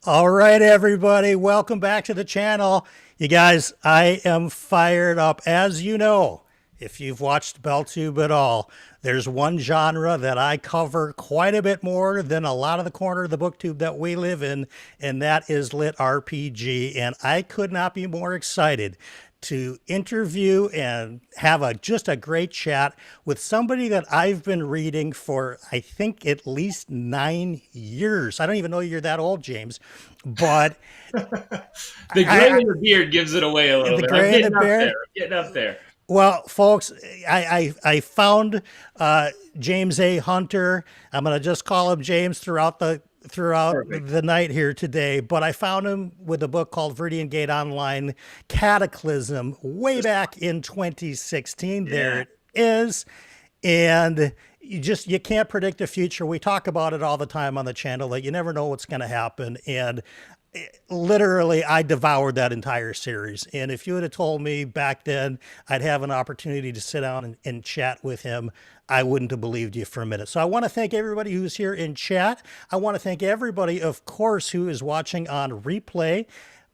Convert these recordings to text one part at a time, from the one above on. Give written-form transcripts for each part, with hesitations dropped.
All right, everybody, welcome back to the channel. You guys, I am fired up. As you know, if you've watched BellTube at all, there's one genre that I cover quite a bit more than a lot of the corner of the booktube that we live in, and that is lit RPG. And I could not be more excited to interview and have just a great chat with somebody that I've been reading for, I think, at least 9 years. I don't even know you're that old, James, but The gray in the beard gives it away a little the bit. I'm gray and the getting up there. bear. I'm getting up there. Well, folks, I found James A. Hunter. I'm going to just call him James throughout Perfect. the night here today. But I found him with a book called VIRIDIAN Gate Online Cataclysm way back in 2016. There Yeah. it is. And you can't predict the future. We talk about it all the time on the channel that you never know what's going to happen. And literally, I devoured that entire series. And if you would have told me back then I'd have an opportunity to sit down and chat with him, I wouldn't have believed you for a minute. So I want to thank everybody who's here in chat. I want to thank everybody, of course, who is watching on replay.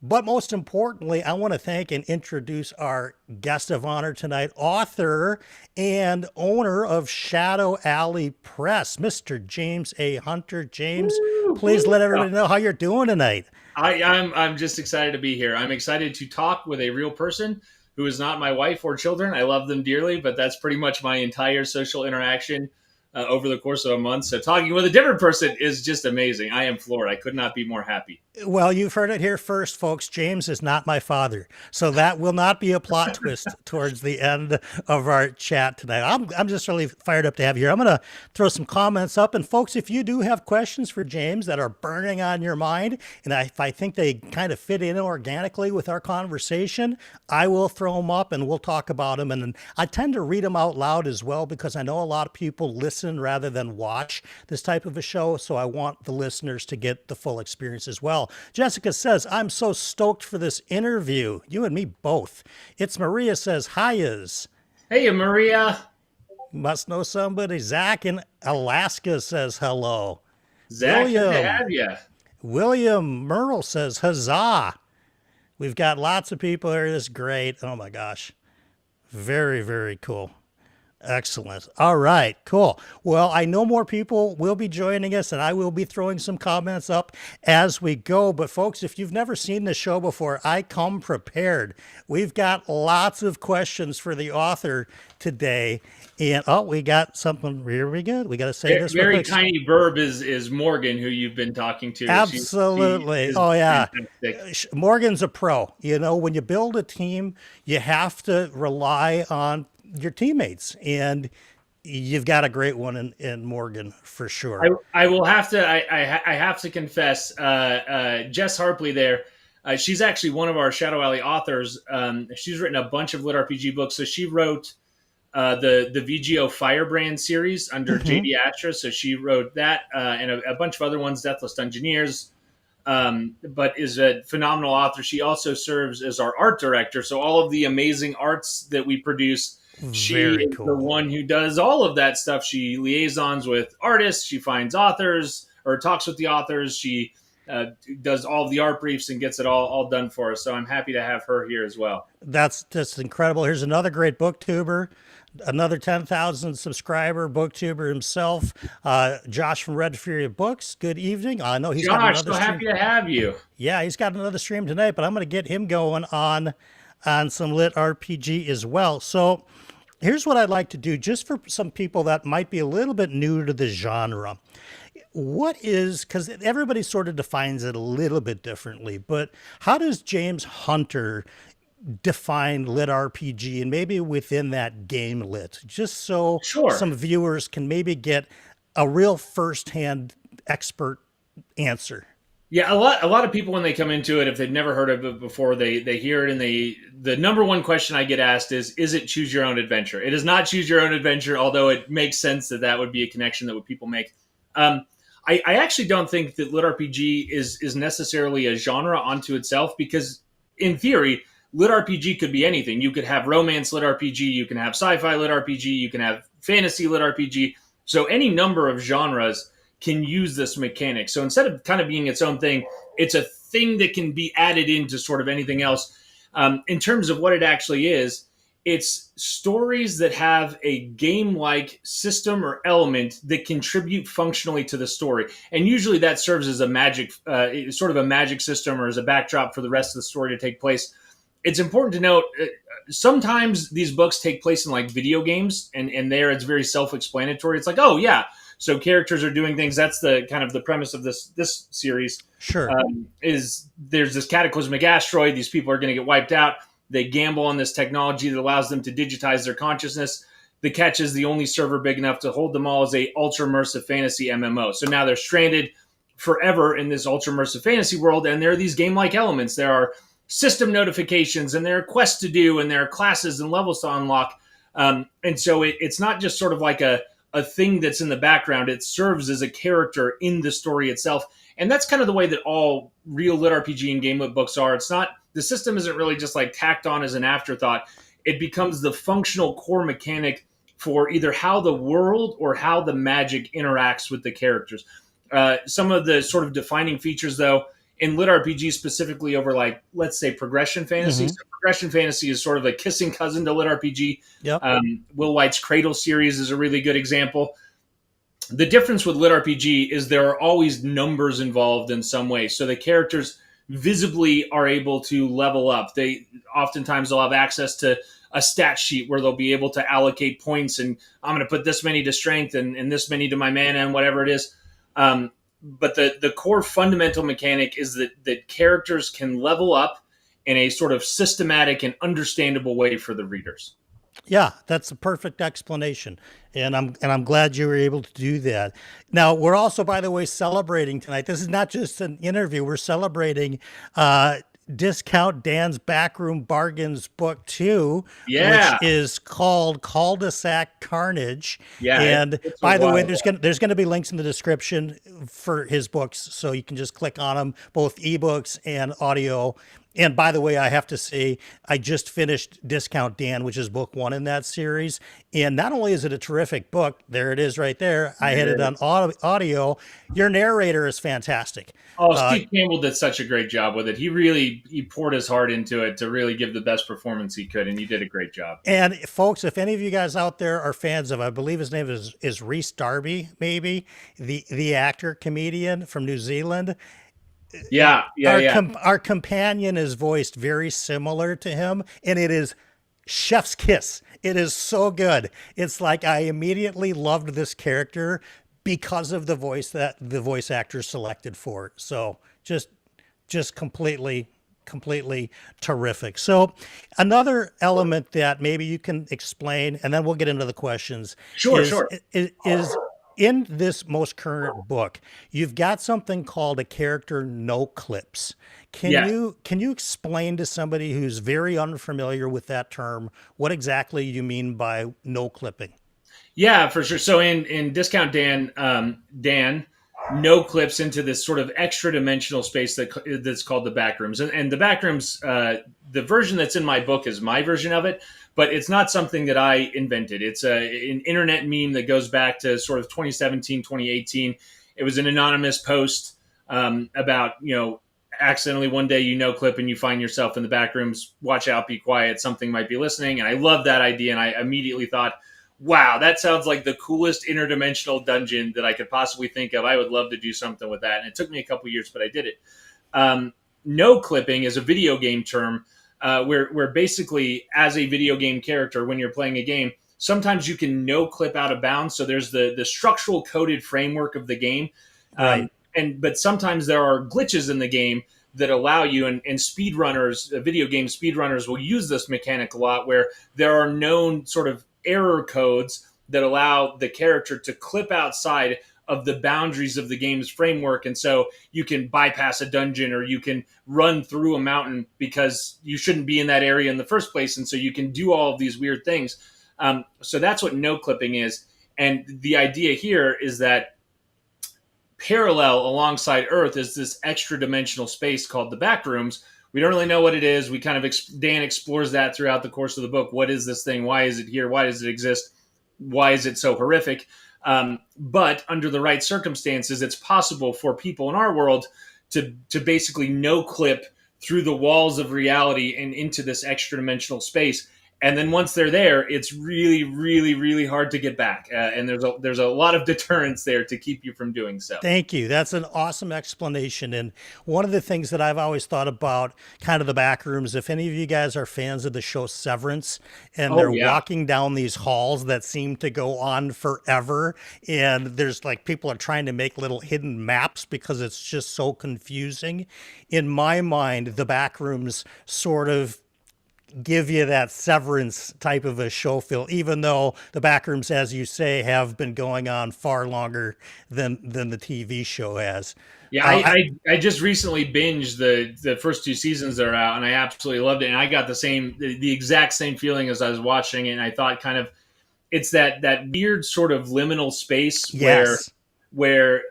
But most importantly, I want to thank and introduce our guest of honor tonight, author and owner of Shadow Alley Press, Mr. James A. Hunter. James, Woo, please woo. let everybody know how you're doing tonight. I'm just excited to be here. I'm excited to talk with a real person who is not my wife or children. I love them dearly, but that's pretty much my entire social interaction over the course of a month. So talking with a different person is just amazing. I am floored. I could not be more happy. Well, you've heard it here first, folks. James is not my father. So that will not be a plot twist towards the end of our chat tonight. I'm just really fired up to have you here. I'm going to throw some comments up. And folks, if you do have questions for James that are burning on your mind, and if I think they kind of fit in organically with our conversation, I will throw them up and we'll talk about them. And I tend to read them out loud as well because I know a lot of people listen rather than watch this type of a show. So I want the listeners to get the full experience as well. Jessica says, I'm so stoked for this interview. You and me both. It's Maria says, highs. Hey, Maria. Must know somebody. Zach in Alaska says hello. Zach, good to William. have you. William Merle says, huzzah. We've got lots of people here. This is great. Oh my gosh. Very, very cool. Excellent. All right, cool. Well, I know more people will be joining us and I will be throwing some comments up as we go. But folks, if you've never seen the show before, I come prepared. We've got lots of questions for the author today. And we got something really good. We got to say this real Very quick. tiny verb is Morgan, who you've been talking to. Absolutely. She is Oh, yeah. fantastic. Morgan's a pro. You know, when you build a team, you have to rely on your teammates, and you've got a great one in Morgan for sure. I will have to. I have to confess. Jess Harpley there. She's actually one of our Shadow Alley authors. She's written a bunch of lit RPG books. So she wrote the VGO Firebrand series under JD Asher. So she wrote that and a bunch of other ones, Deathless Dungeoneers. But is a phenomenal author. She also serves as our art director. So all of the amazing arts that we produce. She Very is cool. the one who does all of that stuff. She liaisons with artists. She finds authors or talks with the authors. She does all of the art briefs and gets it all done for us. So I'm happy to have her here as well. That's just incredible. Here's another great booktuber, another 10,000 subscriber booktuber himself, Josh from Red Fury Books. Good evening. I know he's got Josh, another so stream. happy to have you. Yeah, he's got another stream tonight, but I'm going to get him going on some lit RPG as well. So here's what I'd like to do, just for some people that might be a little bit new to the genre. What is, because everybody sort of defines it a little bit differently, but how does James Hunter define lit RPG, and maybe within that game lit, just so Sure. some viewers can maybe get a real firsthand expert answer? Yeah, a lot of people when they come into it, if they've never heard of it before, they hear it and the number one question I get asked is it choose your own adventure? It is not choose your own adventure, although it makes sense that would be a connection that would people make. I actually don't think that lit RPG is necessarily a genre onto itself, because in theory, lit RPG could be anything. You could have romance lit RPG, you can have sci-fi lit RPG, you can have fantasy lit RPG. So any number of genres can use this mechanic. So instead of kind of being its own thing, it's a thing that can be added into sort of anything else. In terms of what it actually is, it's stories that have a game-like system or element that contribute functionally to the story. And usually that serves as a magic, sort of a magic system or as a backdrop for the rest of the story to take place. It's important to note, sometimes these books take place in like video games, and there it's very self-explanatory. It's like, oh yeah, so characters are doing things. That's the kind of the premise of this series. Sure. Is there's this cataclysmic asteroid. These people are going to get wiped out. They gamble on this technology that allows them to digitize their consciousness. The catch is the only server big enough to hold them all is a ultra immersive fantasy MMO. So now they're stranded forever in this ultra immersive fantasy world, and there are these game-like elements. There are system notifications, and there are quests to do, and there are classes and levels to unlock. And so it's not just sort of like a thing that's in the background. It serves as a character in the story itself. And that's kind of the way that all real lit RPG and game lit books are. It's not, the system isn't really just like tacked on as an afterthought. It becomes the functional core mechanic for either how the world or how the magic interacts with the characters. Some of the sort of defining features, though, in lit RPG specifically over, like, let's say progression fantasy. So progression fantasy is sort of a kissing cousin to lit RPG. Yep. Will White's Cradle series is a really good example. The difference with lit RPG is there are always numbers involved in some way. So the characters visibly are able to level up. They oftentimes they'll have access to a stat sheet where they'll be able to allocate points, and I'm going to put this many to strength and this many to my mana and whatever it is. But the core fundamental mechanic is that characters can level up in a sort of systematic and understandable way for the readers. Yeah, that's a perfect explanation, and I'm glad you were able to do that. Now, we're also, by the way, celebrating tonight. This is not just an interview. We're celebrating Discount Dan's Backroom Bargains book 2, Yeah. which is called Cul-de-sac Carnage. Yeah, And it's by the way, wild. there's gonna be links in the description for his books, so you can just click on them, both ebooks and audio. And by the way, I have to say, I just finished Discount Dan, which is book 1 in that series. And not only is it a terrific book, there it is right there. I had it on audio. Your narrator is fantastic. Oh, Steve Campbell did such a great job with it. He poured his heart into it to really give the best performance he could, and he did a great job. And folks, if any of you guys out there are fans of, I believe his name is Rhys Darby, maybe, the actor, comedian from New Zealand. Yeah. Our companion is voiced very similar to him, and it is chef's kiss. It is so good. It's like I immediately loved this character because of the voice that the voice actor selected for it. So just completely terrific. So another element that maybe you can explain, and then we'll get into the questions. Sure. Is in this most current book, you've got something called a character no clips. Can you explain to somebody who's very unfamiliar with that term what exactly you mean by no clipping? Yeah, for sure. So in Discount Dan, Dan no clips into this sort of extra dimensional space that's called the Backrooms. And the Backrooms, the version that's in my book is my version of it, but it's not something that I invented. It's an internet meme that goes back to sort of 2017, 2018. It was an anonymous post about, accidentally one day you no clip and you find yourself in the Backrooms. Watch out, be quiet. Something might be listening. And I love that idea. And I immediately thought, wow, that sounds like the coolest interdimensional dungeon that I could possibly think of. I would love to do something with that. And it took me a couple years, but I did it. No clipping is a video game term where basically as a video game character, when you're playing a game, sometimes you can no clip out of bounds. So there's the structural coded framework of the game. Right. But sometimes there are glitches in the game that allow you, and speedrunners, video game speedrunners will use this mechanic a lot, where there are known sort of error codes that allow the character to clip outside of the boundaries of the game's framework. And so you can bypass a dungeon, or you can run through a mountain because you shouldn't be in that area in the first place. And so you can do all of these weird things. So that's what no clipping is. And the idea here is that parallel alongside Earth is this extra dimensional space called the Backrooms. We don't really know what it is. We kind of, Dan explores that throughout the course of the book. What is this thing? Why is it here? Why does it exist? Why is it so horrific? But under the right circumstances, it's possible for people in our world to basically no clip through the walls of reality and into this extra dimensional space. And then once they're there, it's really, really, really hard to get back. And there's a lot of deterrence there to keep you from doing so. Thank you. That's an awesome explanation. And one of the things that I've always thought about kind of the back rooms, if any of you guys are fans of the show Severance, and they're walking down these halls that seem to go on forever, and there's like people are trying to make little hidden maps because it's just so confusing. In my mind, the back rooms sort of give you that Severance type of a show feel, even though the backrooms, as you say, have been going on far longer than the TV show has. Yeah, I just recently binged the first 2 seasons that are out, and I absolutely loved it. And I got the exact same feeling as I was watching it. And I thought kind of it's that weird sort of liminal space where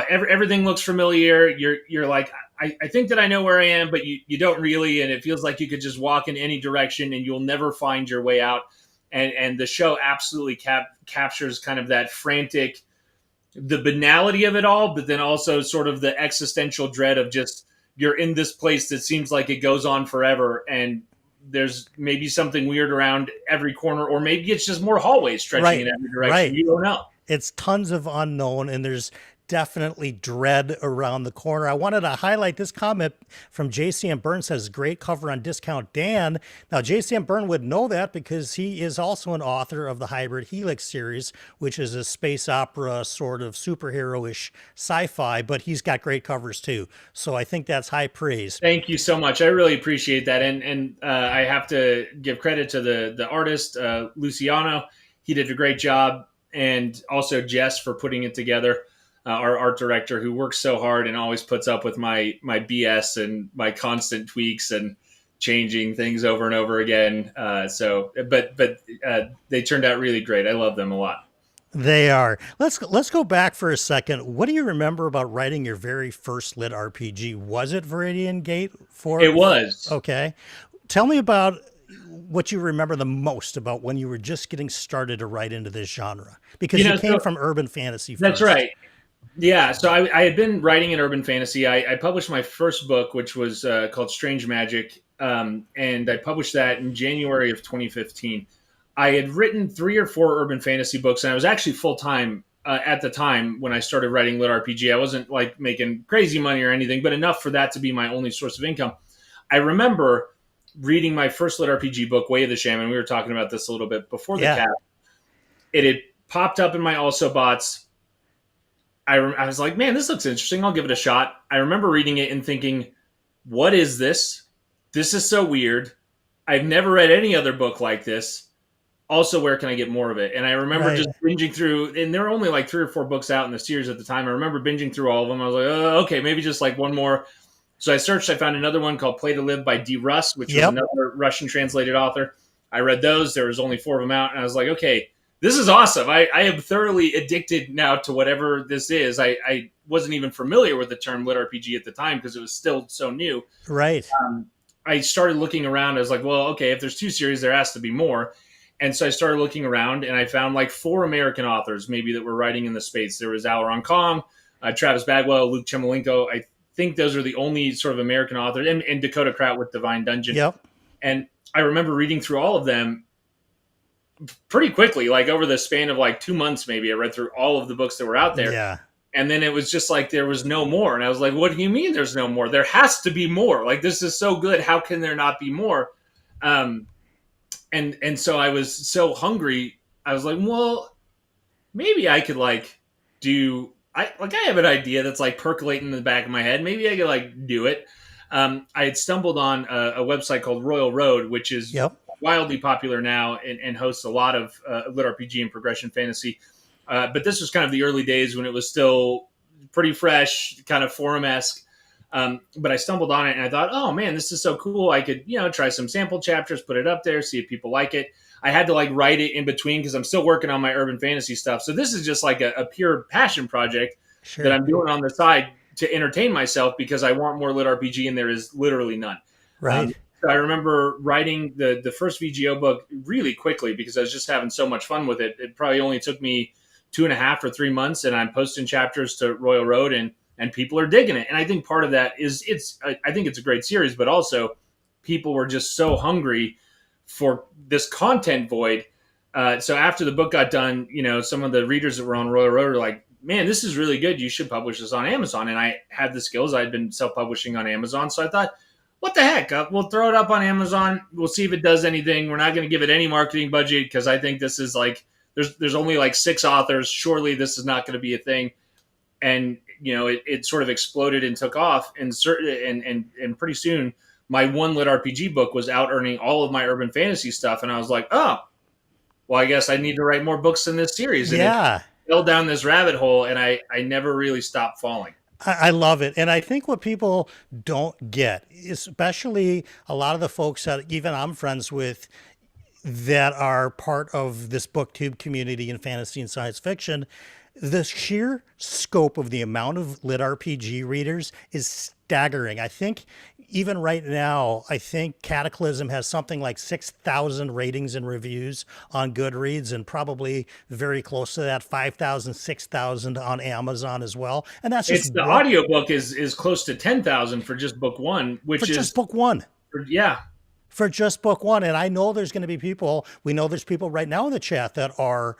everything looks familiar. You're like, I think that I know where I am, but you don't really, and it feels like you could just walk in any direction and you'll never find your way out. And the show absolutely captures kind of that frantic, the banality of it all, but then also sort of the existential dread of just you're in this place that seems like it goes on forever, and there's maybe something weird around every corner, or maybe it's just more hallways stretching in every direction. Right. You don't know. It's tons of unknown, and there's definitely dread around the corner. I wanted to highlight this comment from JCM Byrne. Says, great cover on Discount Dan. Now, JCM Byrne would know that because he is also an author of the Hybrid Helix series, which is a space opera sort of superhero-ish sci-fi, but he's got great covers too. So I think that's high praise. Thank you so much. I really appreciate that. And I have to give credit to the artist, Luciano. He did a great job. And also Jess for putting it together. Our art director, who works so hard and always puts up with my BS and my constant tweaks and changing things over and over again. But they turned out really great. I love them a lot. They are. Let's go back for a second. What do you remember about writing your very first lit RPG? Was it Viridian Gate? It was. Okay. Tell me about what you remember the most about when you were just getting started to write into this genre, because you came from urban fantasy first. That's right. Yeah, so I had been writing in urban fantasy. I published my first book, which was called Strange Magic, and I published that in January of 2015. I had written 3 or 4 urban fantasy books, and I was actually full-time at the time when I started writing LitRPG. I wasn't like making crazy money or anything, but enough for that to be my only source of income. I remember reading my first LitRPG book, Way of the Shaman. We were talking about this a little bit before the cap. It had popped up in my also bots. I was like, man, this looks interesting. I'll give it a shot. I remember reading it and thinking, what is this? This is so weird. I've never read any other book like this. Also, where can I get more of it? And I remember just binging through, and there were only like 3 or 4 books out in the series at the time. I remember binging through all of them. I was like, oh, okay, maybe just like one more. So I searched. I found another one called Play to Live by D. Russ, which was another Russian translated author. I read those. There was only 4 of them out. And I was like, okay, this is awesome. I am thoroughly addicted now to whatever this is. I wasn't even familiar with the term LitRPG at the time because it was still so new. Right. I started looking around. I was like, well, okay, if there's 2 series, there has to be more. And so I started looking around, and I found like 4 American authors maybe that were writing in the space. There was Alaron Kong, Travis Bagwell, Luke Chimolenko. I think those are the only sort of American authors, and Dakota Kraut with Divine Dungeon. Yep. And I remember reading through all of them pretty quickly, like over the span of like 2 months, maybe. I read through all of the books that were out there. Yeah. And then it was just like there was no more. And I was like, what do you mean there's no more? There has to be more. Like, this is so good. How can there not be more? And so I was so hungry. I was like, well, maybe I could like do... I have an idea that's like percolating in the back of my head. Maybe I could like do it. I had stumbled on a website called Royal Road, which is wildly popular now and hosts a lot of LitRPG and progression fantasy. But this was kind of the early days when it was still pretty fresh, kind of forum-esque. But I stumbled on it and I thought, oh man, this is so cool. I could, try some sample chapters, put it up there, see if people like it. I had to like write it in between because I'm still working on my urban fantasy stuff. So this is just like a pure passion project that I'm doing on the side to entertain myself because I want more LitRPG and there is literally none. Right. So I remember writing the first VGO book really quickly because I was just having so much fun with it. It probably only took me 2.5 or 3 months, and I'm posting chapters to Royal Road, and people are digging it. And I think part of that is I think it's a great series, but also people were just so hungry for this content void. So after the book got done, some of the readers that were on Royal Road are like, man, this is really good. You should publish this on Amazon. And I had the skills. I'd been self-publishing on Amazon. So I thought, what the heck? We'll throw it up on Amazon. We'll see if it does anything. We're not going to give it any marketing budget because I think this is like, there's only like 6 authors. Surely this is not going to be a thing. And, it sort of exploded and took off. And pretty soon my one LitRPG book was out earning all of my urban fantasy stuff. And I was like, oh, well, I guess I need to write more books in this series. And it fell down this rabbit hole, and I never really stopped falling. I love it. And I think what people don't get, especially a lot of the folks that even I'm friends with that are part of this booktube community in fantasy and science fiction, the sheer scope of the amount of LitRPG readers is staggering. I think even right now, I think Cataclysm has something like 6,000 ratings and reviews on Goodreads, and probably very close to that, 5,000, 6,000 on Amazon as well. And that's just the audiobook is close to 10,000 for just book one, which is just book one. For just book one. And I know there's going to be people, we know there's people right now in the chat that are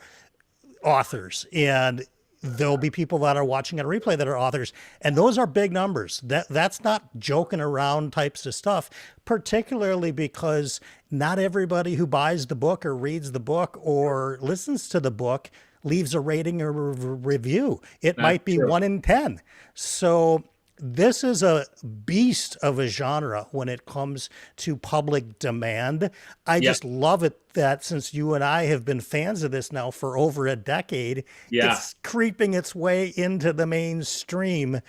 authors, and there'll be people that are watching a replay that are authors, and those are big numbers. That's not joking around types of stuff, particularly because not everybody who buys the book or reads the book or listens to the book leaves a rating or review. It might be 1 in 10. So this is a beast of a genre when it comes to public demand. I just love it that since you and I have been fans of this now for over a decade, it's creeping its way into the mainstream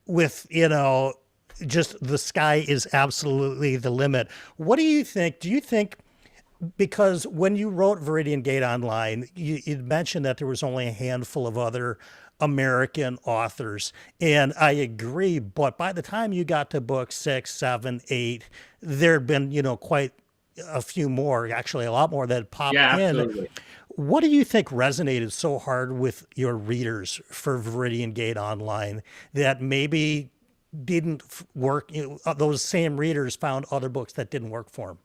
with, just the sky is absolutely the limit. What do you think? Do you think, because when you wrote Viridian Gate Online, you mentioned that there was only a handful of other American authors, and I agree, but by the time you got to book 6, 7, 8, there'd been, quite a few more, actually a lot more that popped in. Absolutely. What do you think resonated so hard with your readers for Viridian Gate Online that maybe didn't work? Those same readers found other books that didn't work for them.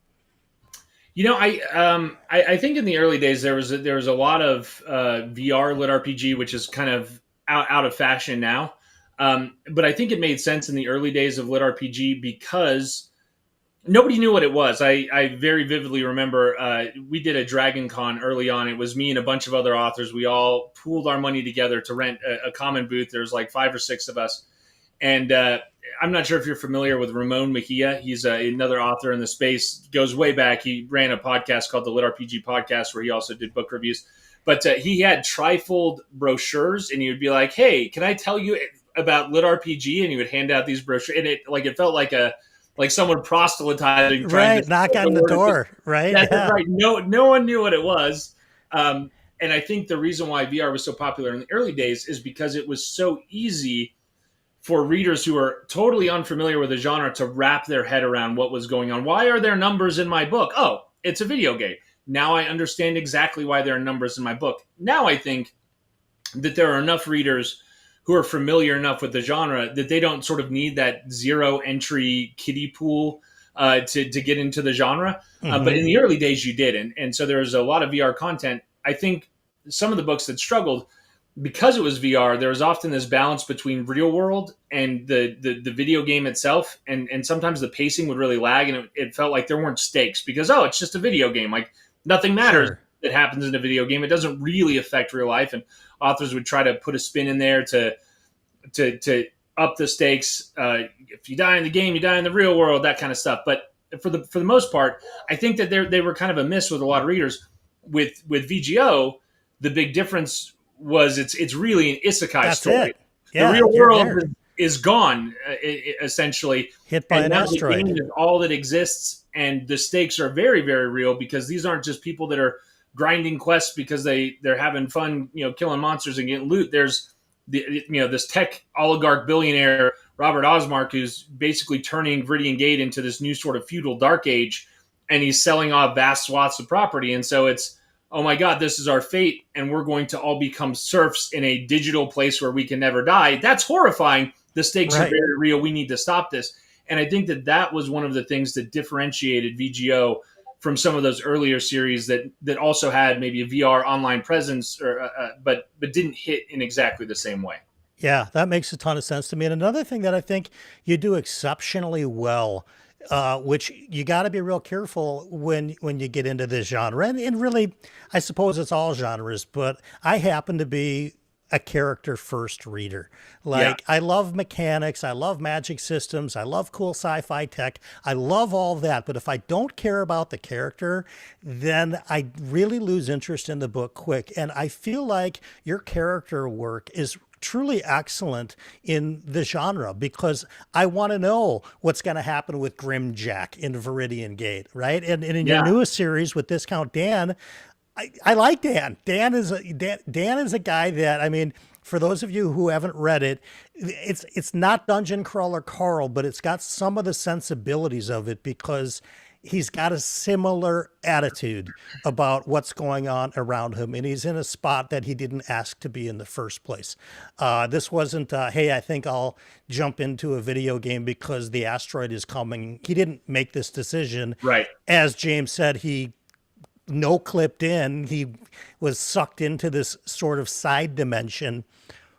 I think in the early days there was a lot of VR LitRPG, which is kind of out of fashion now. But I think it made sense in the early days of LitRPG because nobody knew what it was. I very vividly remember we did a Dragon Con early on. It was me and a bunch of other authors. We all pooled our money together to rent a common booth. There was like 5 or 6 of us. And I'm not sure if you're familiar with Ramon Mejia. He's another author in the space, goes way back. He ran a podcast called the LitRPG Podcast where he also did book reviews. But he had trifold brochures, and he would be like, hey, can I tell you about LitRPG? And he would hand out these brochures. And it felt like someone proselytizing. Right, knock on the door, right? That's right. No one knew what it was. And I think the reason why VR was so popular in the early days is because it was so easy for readers who are totally unfamiliar with the genre to wrap their head around what was going on. Why are there numbers in my book? Oh, it's a video game. Now I understand exactly why there are numbers in my book. Now I think that there are enough readers who are familiar enough with the genre that they don't sort of need that zero entry kiddie pool to get into the genre. But in the early days you did. And so there was a lot of VR content. I think some of the books that struggled, because it was VR, there was often this balance between real world and the video game itself. And sometimes the pacing would really lag, and it felt like there weren't stakes because, it's just a video game. Like nothing matters that happens in a video game. It doesn't really affect real life. And authors would try to put a spin in there to up the stakes. If you die in the game, you die in the real world, that kind of stuff. But for the most part, I think that they were kind of a miss with a lot of readers. With VGO, the big difference was it's really an isekai story. The real world is gone, essentially. Hit by an asteroid. The game is all that exists, and the stakes are very, very real because these aren't just people that are grinding quests because they're having fun, killing monsters and getting loot. There's this tech oligarch billionaire, Robert Osmark, who's basically turning Viridian Gate into this new sort of feudal dark age, and he's selling off vast swaths of property. And so it's oh my God, this is our fate, and we're going to all become serfs in a digital place where we can never die. That's horrifying. The stakes are Right. very real. We need to stop this. And I think that that was one of the things that differentiated VGO from some of those earlier series that also had maybe a VR online presence, but didn't hit in exactly the same way. Yeah, that makes a ton of sense to me. And another thing that I think you do exceptionally well, which you got to be real careful when you get into this genre, and really, I suppose it's all genres, but I happen to be a character first reader. Yeah, Like, I love mechanics, I love magic systems, I love cool sci-fi tech, I love all that. But if I don't care about the character, then I really lose interest in the book quick. And I feel like your character work is truly excellent in the genre, because I want to know what's going to happen with Grimjack in Viridian Gate, right? And in your yeah. newest series with Discount Dan, I like Dan. Dan is a guy that, I mean, for those of you who haven't read it, it's not Dungeon Crawler Carl, but it's got some of the sensibilities of it, because he's got a similar attitude about what's going on around him, and he's in a spot that he didn't ask to be in the first place. This wasn't, hey, I think I'll jump into a video game because the asteroid is coming. He didn't make this decision. Right. As James said, he no clipped in. He was sucked into this sort of side dimension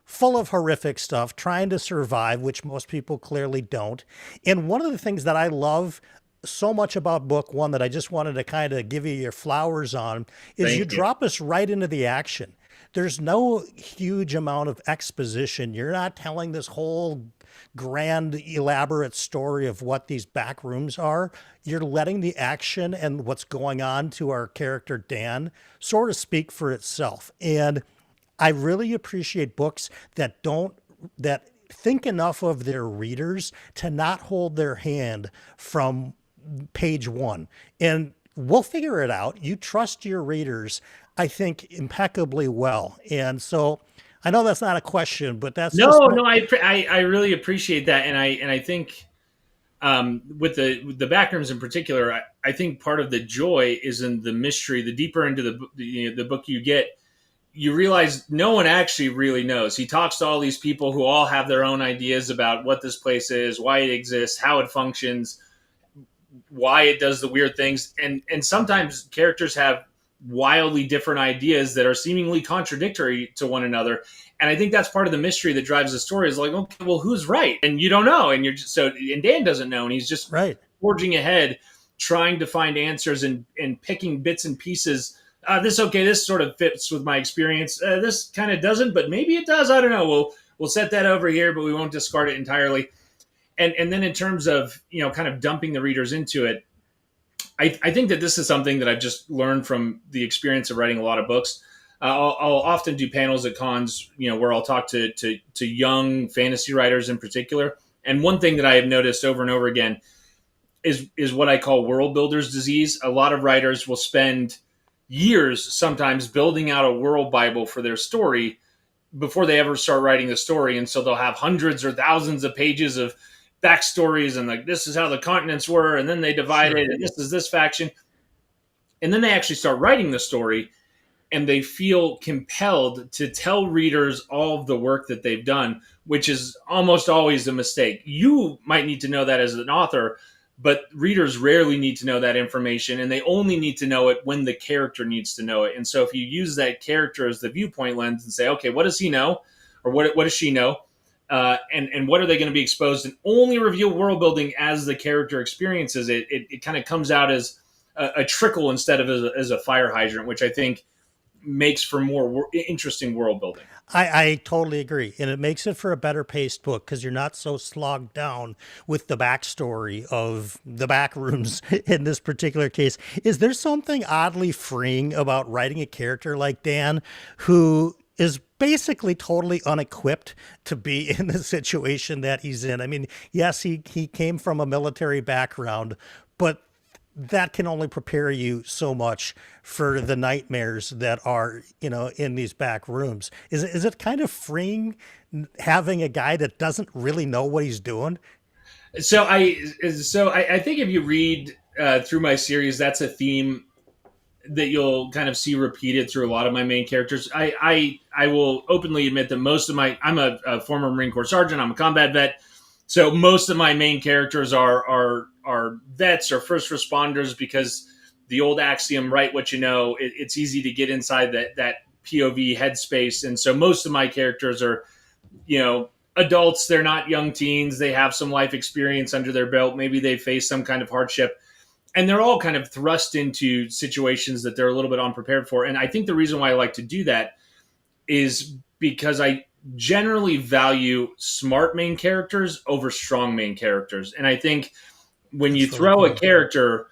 full of horrific stuff, trying to survive, which most people clearly don't. And one of the things that I love so much about book one that I just wanted to kind of give you your flowers on is you Thank you. drop us right into the action. There's no huge amount of exposition. You're not telling this whole grand, elaborate story of what these back rooms are. You're letting the action and what's going on to our character, Dan, sort of speak for itself. And I really appreciate books that think enough of their readers to not hold their hand from page one. And we'll figure it out. You trust your readers, I think, impeccably well. And so I know that's not a question, but that's just No, what, no, I really appreciate that, and I think with the backrooms in particular, I think part of the joy is in the mystery. The deeper into the book you get, you realize no one actually really knows. He talks to all these people who all have their own ideas about what this place is, why it exists, how it functions, why it does the weird things, and sometimes characters have wildly different ideas that are seemingly contradictory to one another. And I think that's part of the mystery that drives the story, is like, okay, well, who's right? And you don't know, and you're just so, and Dan doesn't know, and he's just right. forging ahead, trying to find answers and picking bits and pieces. This sort of fits with my experience. This kind of doesn't, but maybe it does. I don't know. We'll set that over here, but we won't discard it entirely. And then in terms of, kind of dumping the readers into it, I think that this is something that I've just learned from the experience of writing a lot of books. I'll often do panels at cons, where I'll talk to young fantasy writers in particular. And one thing that I have noticed over and over again is what I call world builder's disease. A lot of writers will spend years sometimes building out a world Bible for their story before they ever start writing the story. And so they'll have hundreds or thousands of pages of backstories and, like, this is how the continents were, and then they divided, Sure. and this is this faction. And then they actually start writing the story, and they feel compelled to tell readers all of the work that they've done, which is almost always a mistake. You might need to know that as an author, but readers rarely need to know that information, and they only need to know it when the character needs to know it. And so if you use that character as the viewpoint lens and say, okay, what does he know? Or what does she know? And what are they going to be exposed, and only reveal world building as the character experiences it. It kind of comes out as a trickle instead of as a fire hydrant, which I think makes for more interesting world building. I totally agree. And it makes it for a better paced book because you're not so slogged down with the backstory of the back rooms in this particular case. Is there something oddly freeing about writing a character like Dan, who is basically totally unequipped to be in the situation that he's in? I mean, yes, he came from a military background, but that can only prepare you so much for the nightmares that are, in these back rooms. Is it kind of freeing having a guy that doesn't really know what he's doing? So I think if you read through my series, that's a theme that you'll kind of see repeated through a lot of my main characters. I will openly admit that most of I'm a former Marine Corps sergeant. I'm a combat vet. So most of my main characters are vets or first responders, because the old axiom, write what you know, it's easy to get inside that POV headspace. And so most of my characters are, adults. They're not young teens. They have some life experience under their belt. Maybe they face some kind of hardship, and they're all kind of thrust into situations that they're a little bit unprepared for. And I think the reason why I like to do that is because I generally value smart main characters over strong main characters. And I think when you throw a character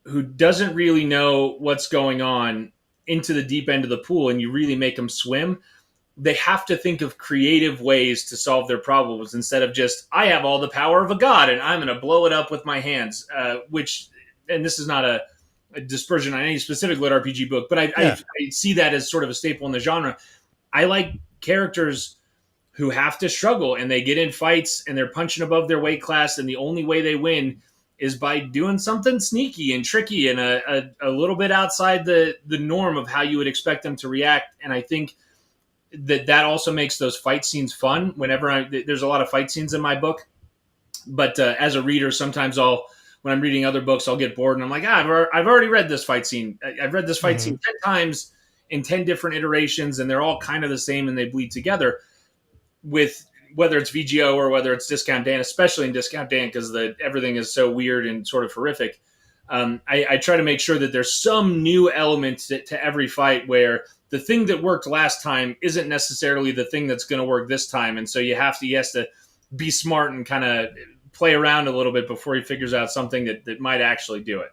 who doesn't really know what's going on into the deep end of the pool and you really make them swim, they have to think of creative ways to solve their problems instead of just, I have all the power of a god and I'm going to blow it up with my hands, and this is not a dispersion on any specific lit RPG book, but I see that as sort of a staple in the genre. I like characters who have to struggle and they get in fights and they're punching above their weight class, and the only way they win is by doing something sneaky and tricky and a little bit outside the norm of how you would expect them to react. And I think that also makes those fight scenes fun. There's a lot of fight scenes in my book, but as a reader, sometimes when I'm reading other books, I'll get bored and I'm like, I've already read this fight scene. I've read this fight scene 10 times in 10 different iterations, and they're all kind of the same and they bleed together. With whether it's VGO or whether it's Discount Dan, especially in Discount Dan, because everything is so weird and sort of horrific. I try to make sure that there's some new element to every fight, where the thing that worked last time isn't necessarily the thing that's going to work this time. And so he has to be smart and kind of play around a little bit before he figures out something that might actually do it.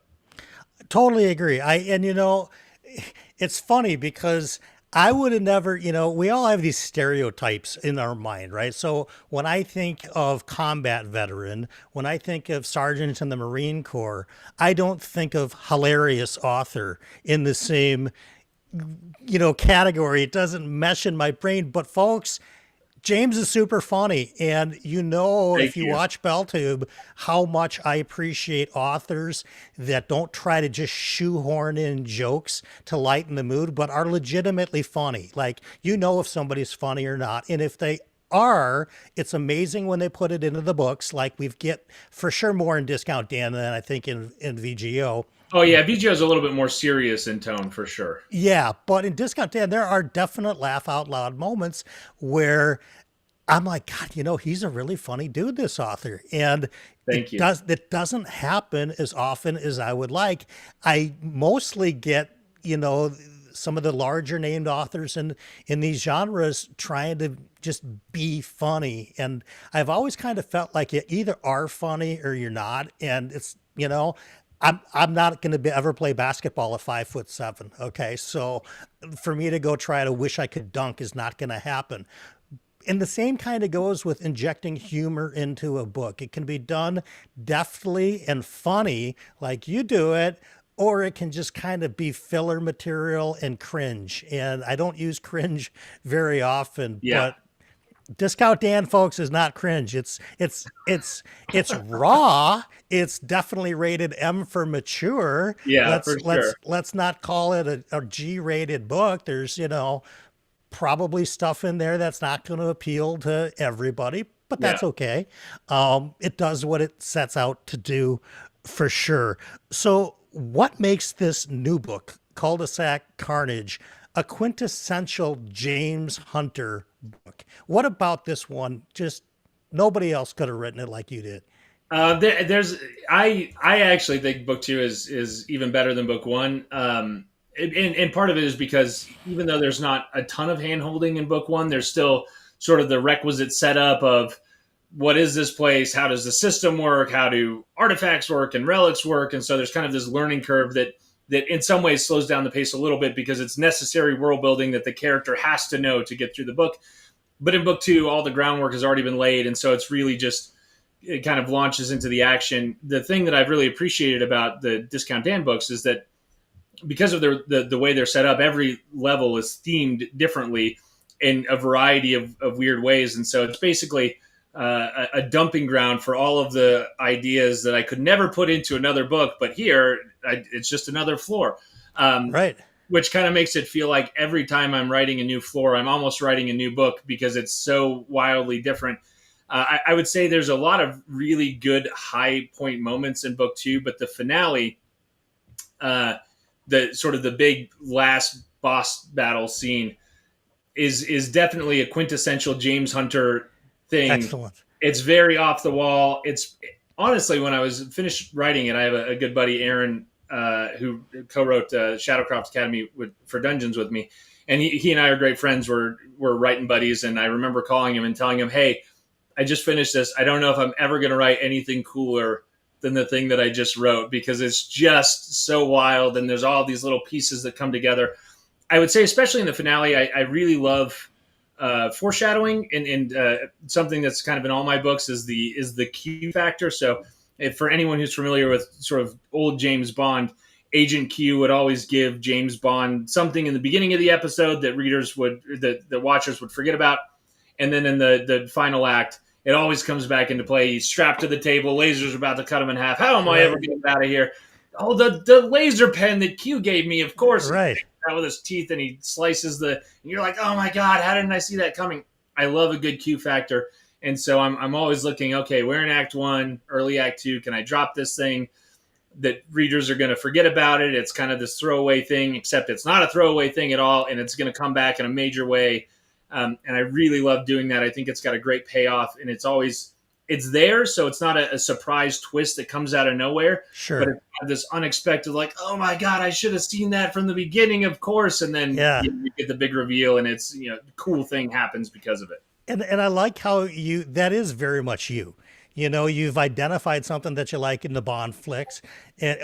Totally agree. It's funny because I would have never, we all have these stereotypes in our mind, right? So when I think of combat veteran, when I think of sergeant in the Marine Corps, I don't think of hilarious author in the same, category. It doesn't mesh in my brain. But folks, James is super funny. And if you watch BellTube, how much I appreciate authors that don't try to just shoehorn in jokes to lighten the mood, but are legitimately funny. Like, if somebody's funny or not. And if they are, it's amazing when they put it into the books. Like we get for sure more in Discount Dan than I think in VGO. Oh yeah, VGO is a little bit more serious in tone for sure. Yeah, but in Discount Dan, there are definite laugh out loud moments where I'm like, God, he's a really funny dude, this author. And it doesn't happen as often as I would like. I mostly get, some of the larger named authors in these genres trying to just be funny. And I've always kind of felt like you either are funny or you're not. And it's, I'm not going to ever play basketball at 5'7". Okay. So for me to go try to wish I could dunk is not going to happen. And the same kind of goes with injecting humor into a book. It can be done deftly and funny like you do it, or it can just kind of be filler material and cringe. And I don't use cringe very often, but Discount Dan, folks, is not cringe. It's raw. It's definitely rated M for mature. Yeah, let's not call it a G-rated book. There's, probably stuff in there that's not going to appeal to everybody, but that's okay. It does what it sets out to do for sure. So what makes this new book, Cul-de-sac Carnage, a quintessential James Hunter book? What about this one? Just nobody else could have written it like you did. I actually think book 2 is even better than book 1. And part of it is because even though there's not a ton of hand-holding in book 1, there's still sort of the requisite setup of what is this place? How does the system work? How do artifacts work and relics work? And so there's kind of this learning curve that in some ways slows down the pace a little bit because it's necessary world building that the character has to know to get through the book. But in book 2, all the groundwork has already been laid. And so it's really just, it kind of launches into the action. The thing that I've really appreciated about the Discount Dan books is that because of the way they're set up, every level is themed differently in a variety of weird ways. And so it's basically a dumping ground for all of the ideas that I could never put into another book. But here, it's just another floor. Right. which kind of makes it feel like every time I'm writing a new floor, I'm almost writing a new book because it's so wildly different. I would say there's a lot of really good high point moments in book 2, but the finale, uh, the sort of the big last boss battle scene, is definitely a quintessential James Hunter thing. Excellent. It's very off the wall. It's honestly, when I was finished writing it, I have a good buddy, Aaron, who co-wrote Shadowcroft Academy for Dungeons with me, and he and I are great friends. We're writing buddies, and I remember calling him and telling him, "Hey, I just finished this. I don't know if I'm ever going to write anything cooler than the thing that I just wrote, because it's just so wild, and there's all these little pieces that come together." I would say, especially in the finale, I really love foreshadowing, and something that's kind of in all my books is the Q factor. So, if, for anyone who's familiar with sort of old James Bond, Agent Q would always give James Bond something in the beginning of the episode that the watchers would forget about, and then in the final act, it always comes back into play. He's strapped to the table, lasers about to cut him in half. How am I ever getting out of here? Oh, the laser pen that Q gave me, of course. Right. Out with his teeth, and he slices and you're like, oh my God, how didn't I see that coming? I love a good Q factor. And so I'm always looking, okay, we're in Act 1, early Act 2. Can I drop this thing that readers are going to forget about it? It's kind of this throwaway thing, except it's not a throwaway thing at all, and it's going to come back in a major way. And I really love doing that. I think it's got a great payoff, and it's there, so it's not a surprise twist that comes out of nowhere. Sure. But it's this unexpected, like, oh my God, I should have seen that from the beginning, of course. And then you get the big reveal, and it's, cool thing happens because of it. And I like how that is very much you. You've identified something that you like in the Bond flicks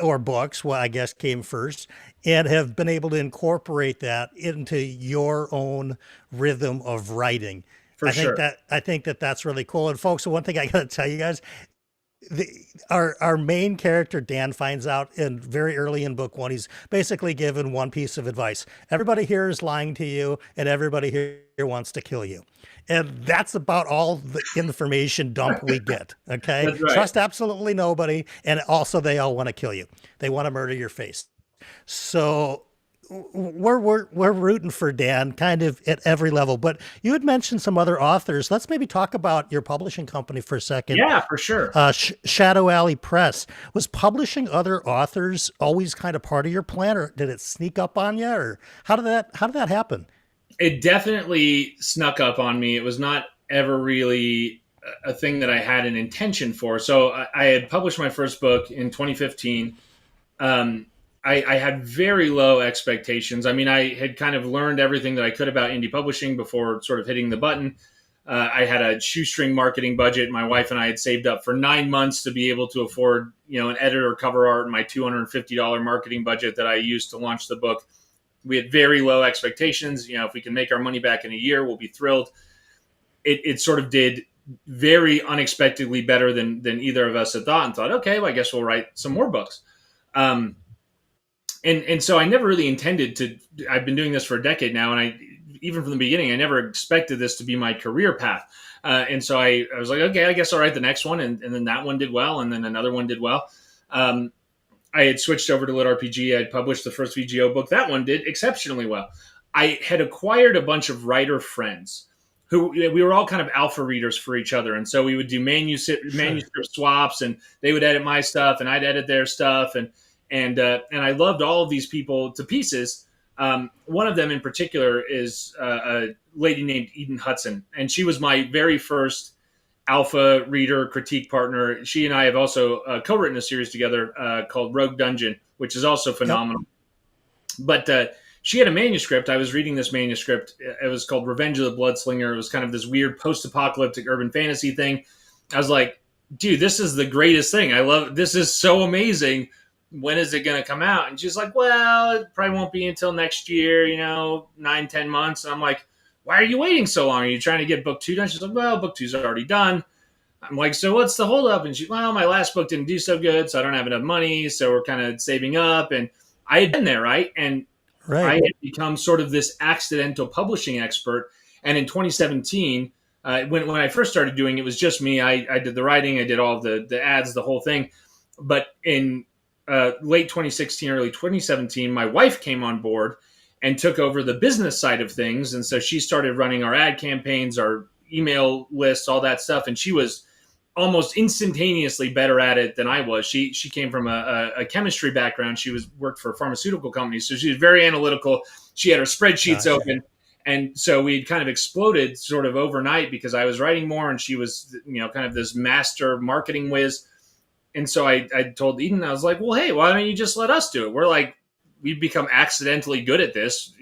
or books, well, I guess came first, and have been able to incorporate that into your own rhythm of writing. I think that's really cool. And folks, one thing I got to tell you guys, our main character, Dan, finds out very early in book 1, he's basically given one piece of advice. Everybody here is lying to you, and everybody here wants to kill you. And that's about all the information dump we get. Okay. That's right. Trust absolutely nobody. And also they all want to kill you. They want to murder your face. So we're rooting for Dan kind of at every level, but you had mentioned some other authors. Let's maybe talk about your publishing company for a second. Yeah, for sure. Shadow Alley Press. Was publishing other authors always kind of part of your plan, or did it sneak up on you, or how did that happen? It definitely snuck up on me. It was not ever really a thing that I had an intention for. So I had published my first book in 2015. I had very low expectations. I mean, I had kind of learned everything that I could about indie publishing before sort of hitting the button. I had a shoestring marketing budget. My wife and I had saved up for 9 months to be able to afford, an editor, cover art, and my $250 marketing budget that I used to launch the book. We had very low expectations. If we can make our money back in a year, we'll be thrilled. It sort of did very unexpectedly better than either of us had thought, and thought, okay, well, I guess we'll write some more books. And so I never really intended to. I've been doing this for a decade now, and even from the beginning, I never expected this to be my career path. And so I was like, okay, I guess I'll write the next one, and then that one did well, and then another one did well. I had switched over to LitRPG. I had published the first VGO book. That one did exceptionally well. I had acquired a bunch of writer friends who we were all kind of alpha readers for each other. And so we would do manuscript swaps, and they would edit my stuff and I'd edit their stuff. And I loved all of these people to pieces. One of them in particular is a lady named Eden Hudson. And she was my very first alpha reader critique partner. She and I have also co-written a series together called Rogue Dungeon, which is also phenomenal. Yep. But she had a manuscript. I was reading this manuscript. It was called Revenge of the Bloodslinger. It was kind of this weird post-apocalyptic urban fantasy thing. I was like, dude, this is the greatest thing. I love it. This is so amazing. When is it going to come out? And she's like, well, it probably won't be until next year, 9-10 months. And I'm like, why are you waiting so long? Are you trying to get book 2 done? She's like, well, book 2's already done. I'm like, so what's the holdup? And she's, well, my last book didn't do so good, so I don't have enough money, so we're kind of saving up. And I had been there, right? And I had become sort of this accidental publishing expert. And in 2017, when I first started doing it, was just me. I did the writing, I did all the ads, the whole thing. But in late 2016, early 2017, my wife came on board and took over the business side of things. And so she started running our ad campaigns, our email lists, all that stuff. And she was almost instantaneously better at it than I was. She came from a chemistry background. She worked for pharmaceutical companies, so she was very analytical. She had her spreadsheets open, and so we kind of exploded sort of overnight because I was writing more, and she was kind of this master marketing whiz. And so I told Eden, I was like, well, hey, why don't you just let us do it? We've become accidentally good at this.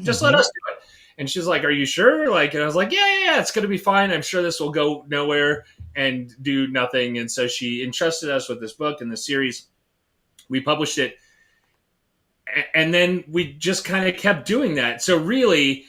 Just let us do it. And she's like, are you sure? And I was like, yeah, it's going to be fine. I'm sure this will go nowhere and do nothing. And so she entrusted us with this book and the series. We published it. And then we just kind of kept doing that. So really,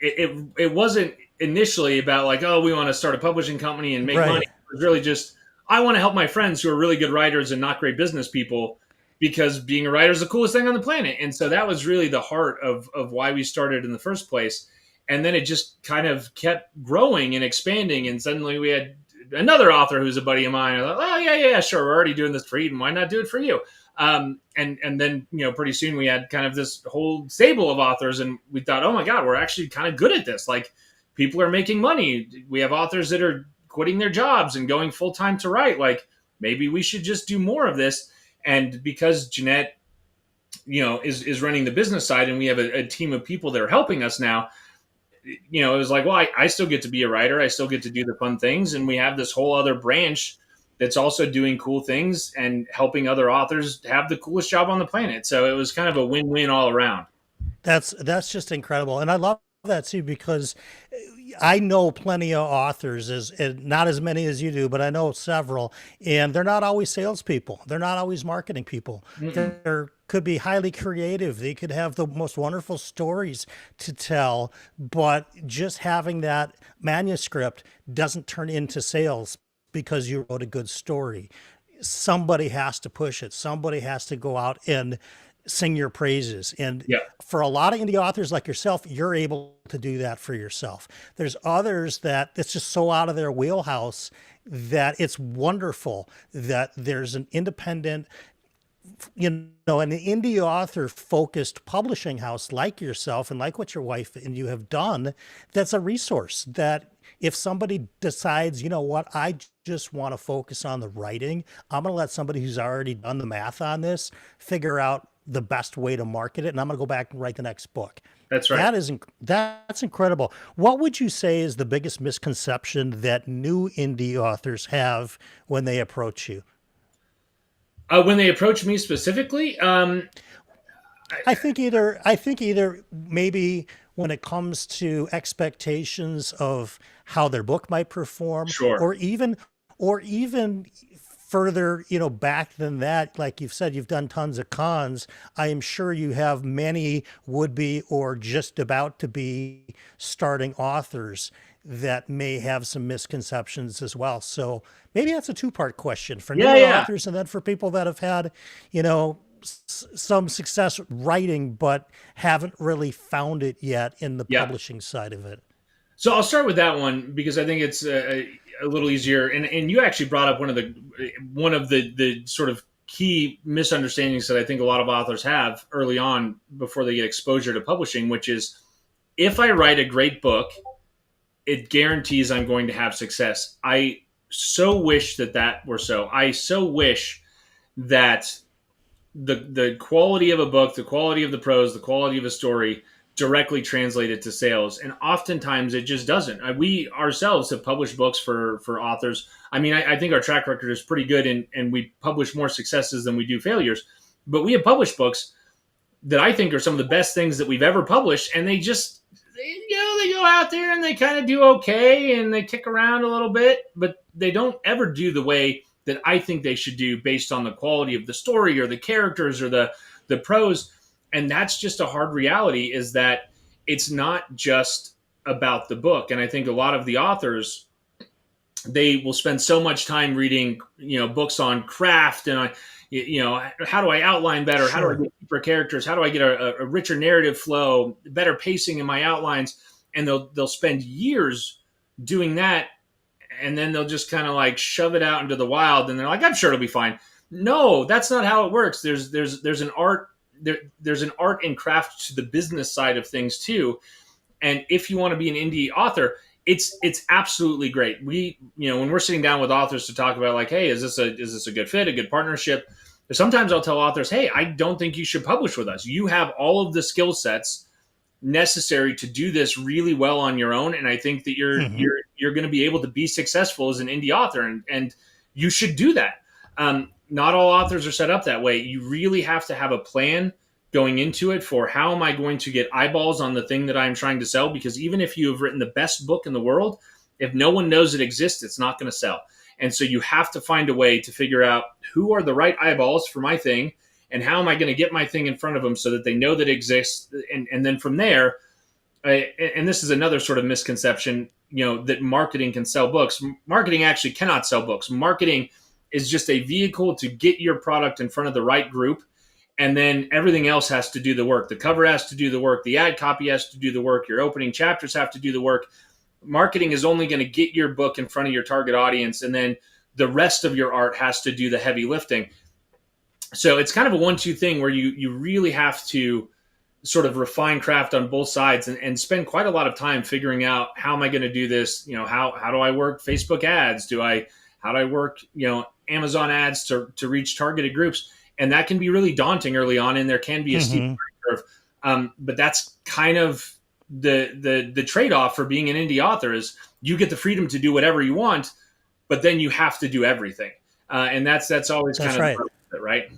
it wasn't initially about like, oh, we want to start a publishing company and make money. It was really just, I want to help my friends who are really good writers and not great business people, because being a writer is the coolest thing on the planet. And so that was really the heart of why we started in the first place. And then it just kind of kept growing and expanding. And suddenly we had another author who's a buddy of mine. I thought, oh, yeah, sure. We're already doing this for Eden. Why not do it for you? And then, pretty soon we had kind of this whole stable of authors, and we thought, oh my God, we're actually kind of good at this. Like, people are making money. We have authors that are quitting their jobs and going full-time to write. Like, maybe we should just do more of this. And because Jeanette, is running the business side, and we have a team of people that are helping us now, it was like, well, I still get to be a writer. I still get to do the fun things. And we have this whole other branch that's also doing cool things and helping other authors have the coolest job on the planet. So it was kind of a win-win all around. That's just incredible. And I love that too, because I know plenty of authors, not as many as you do, but I know several, and they're not always salespeople. They're not always marketing people. They could be highly creative. They could have the most wonderful stories to tell, but just having that manuscript doesn't turn into sales because you wrote a good story. Somebody has to push it. Somebody has to go out and sing your praises. And for a lot of indie authors like yourself, you're able to do that for yourself. There's others that it's just so out of their wheelhouse that it's wonderful that there's an independent, an indie author focused publishing house like yourself and like what your wife and you have done. That's a resource that if somebody decides, I just want to focus on the writing, I'm going to let somebody who's already done the math on this figure out the best way to market it, and I'm going to go back and write the next book. That's right. That's incredible. What would you say is the biggest misconception that new indie authors have when they approach you? When they approach me specifically, I think either maybe when it comes to expectations of how their book might perform, or even further, back than that, like you've said, you've done tons of cons. I am sure you have many would-be or just about to be starting authors that may have some misconceptions as well. So maybe that's a two-part question for new authors, and then for people that have had, some success writing, but haven't really found it yet in the publishing side of it. So I'll start with that one because I think it's a little easier. And you actually brought up one of the sort of key misunderstandings that I think a lot of authors have early on before they get exposure to publishing, which is, if I write a great book, it guarantees I'm going to have success. I so wish that were so. I so wish that the quality of a book, the quality of the prose, the quality of a story directly translated to sales. And oftentimes it just doesn't. We ourselves have published books for authors. I mean, I think our track record is pretty good, and we publish more successes than we do failures. But we have published books that I think are some of the best things that we've ever published. And they just, they go out there and they kind of do okay and they kick around a little bit, but they don't ever do the way that I think they should do based on the quality of the story or the characters or the prose. And that's just a hard reality, is that it's not just about the book. And I think a lot of the authors, they will spend so much time reading, books on craft and on, how do I outline better? Sure. How do I get deeper characters? How do I get a richer narrative flow, better pacing in my outlines? And they'll spend years doing that. And then they'll just kind of like shove it out into the wild. And they're like, I'm sure it'll be fine. No, that's not how it works. There's an art there's an art and craft to the business side of things too. And if you want to be an indie author, it's absolutely great. We, when we're sitting down with authors to talk about like, hey, is this a good fit, a good partnership? Sometimes I'll tell authors, hey, I don't think you should publish with us. You have all of the skill sets necessary to do this really well on your own, and I think that you're going to be able to be successful as an indie author, and you should do that. Not all authors are set up that way. You really have to have a plan going into it for how am I going to get eyeballs on the thing that I'm trying to sell, because even if you have written the best book in the world, if no one knows it exists, it's not going to sell. And so you have to find a way to figure out who are the right eyeballs for my thing, and how am I going to get my thing in front of them so that they know that it exists. And then from there, and this is another sort of misconception, that marketing can sell books. Marketing actually cannot sell books. Marketing is just a vehicle to get your product in front of the right group. And then everything else has to do the work. The cover has to do the work. The ad copy has to do the work. Your opening chapters have to do the work. Marketing is only going to get your book in front of your target audience. And then the rest of your art has to do the heavy lifting. So it's kind of a 1-2 thing where you really have to sort of refine craft on both sides and spend quite a lot of time figuring out, how am I going to do this? How do I work Facebook ads? How do I work, Amazon ads to reach targeted groups? And that can be really daunting early on, and there can be a steep curve. But that's kind of the trade-off for being an indie author, is you get the freedom to do whatever you want, but then you have to do everything. And that's always kind of right. Right?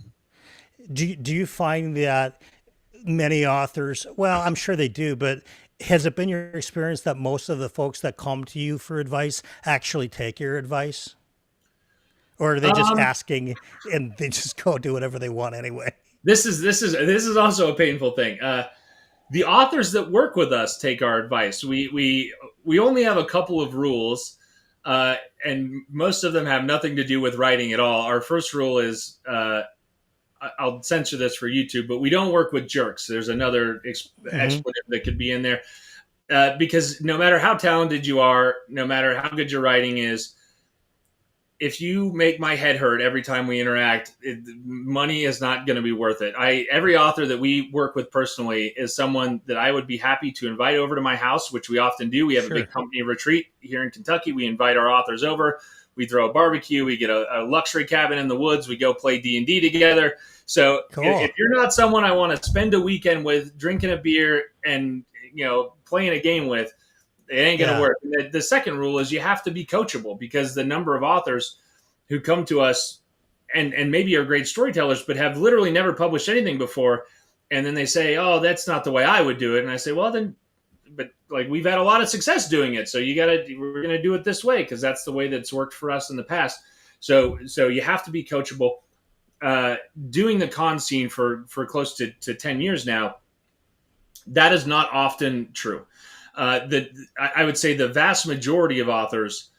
Do you find that many authors, well, I'm sure they do, but has it been your experience that most of the folks that come to you for advice actually take your advice? Or are they just asking and they just go do whatever they want anyway? This is also a painful thing. The authors that work with us take our advice. We only have a couple of rules, and most of them have nothing to do with writing at all. Our first rule is, I'll censor this for YouTube, but we don't work with jerks. There's another expletive that could be in there, because no matter how talented you are, no matter how good your writing is, if you make my head hurt every time we interact, money is not going to be worth it. Every author that we work with personally is someone that I would be happy to invite over to my house, which we often do. We have a big company retreat here in Kentucky. We invite our authors over. We throw a barbecue. We get a luxury cabin in the woods. We go play D&D together. So if you're not someone I want to spend a weekend with, drinking a beer and playing a game with, it ain't going to work. And the second rule is you have to be coachable, because the number of authors who come to us and maybe are great storytellers, but have literally never published anything before. And then they say, oh, that's not the way I would do it. And I say, well, then, but like, we've had a lot of success doing it. So we're going to do it this way, because that's the way that's worked for us in the past. So you have to be coachable. Doing the con scene for close to 10 years now, that is not often true. I would say the vast majority of authors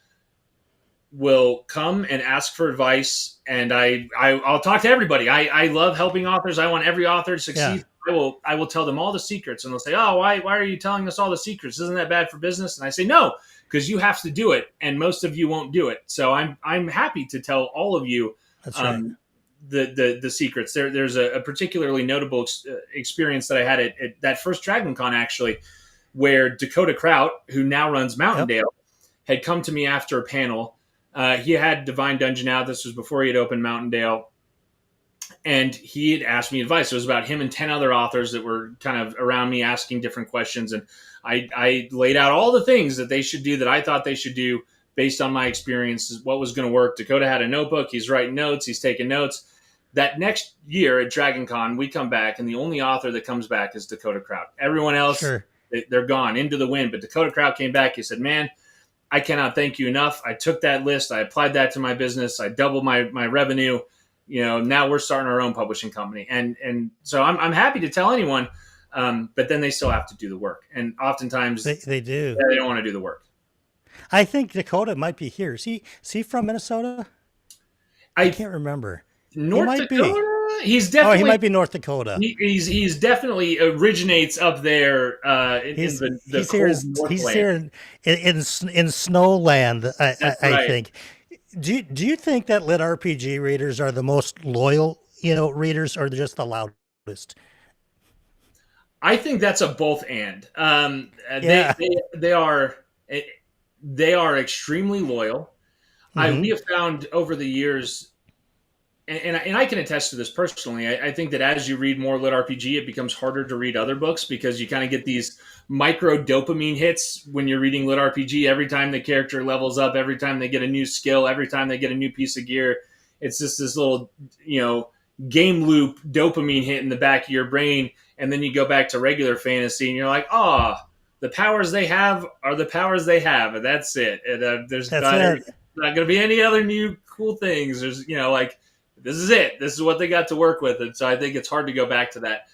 will come and ask for advice, and I'll talk to everybody. I love helping authors. I want every author to succeed. Yeah. I will tell them all the secrets, and they'll say, "Oh, why are you telling us all the secrets? Isn't that bad for business?" And I say, "No, because you have to do it, and most of you won't do it. So I'm happy to tell all of you." That's right. The secrets. There's a particularly notable experience that I had at that first Dragon Con, actually, where Dakota Kraut, who now runs Mountaindale, had come to me after a panel. He had Divine Dungeon out. This was before he had opened Mountaindale. And he had asked me advice. It was about him and 10 other authors that were kind of around me asking different questions. And I laid out all the things that they should do, that I thought they should do based on my experiences, what was going to work. Dakota had a notebook. He's writing notes. He's taking notes. That next year at Dragon Con, we come back, and the only author that comes back is Dakota Kraut. Everyone else, they're gone into the wind. But Dakota Kraut came back. He said, "Man, I cannot thank you enough. I took that list. I applied that to my business. I doubled my revenue. Now we're starting our own publishing company." And so I'm happy to tell anyone, but then they still have to do the work. And oftentimes they do. They don't want to do the work. I think Dakota might be here. Is he from Minnesota? I can't remember. North Dakota? He's definitely. Oh, he might be North Dakota. He's definitely originates up there. He's here in Snowland. I think. Do you think that lit RPG readers are the most loyal, readers, or just the loudest? I think that's a both and. Yeah. They are extremely loyal. I We Hmm. have found over the years, and I can attest to this personally. I think that as you read more lit RPG, it becomes harder to read other books because you kind of get these micro dopamine hits when you're reading lit RPG. Every time the character levels up, every time they get a new skill, every time they get a new piece of gear, it's just this little, game loop dopamine hit in the back of your brain, and then you go back to regular fantasy, and you're like, oh, the powers they have are the powers they have, and that's it. And there's That's not it. going to be any other new cool things. There's, like this is it. This is what they got to work with. And so I think it's hard to go back to that.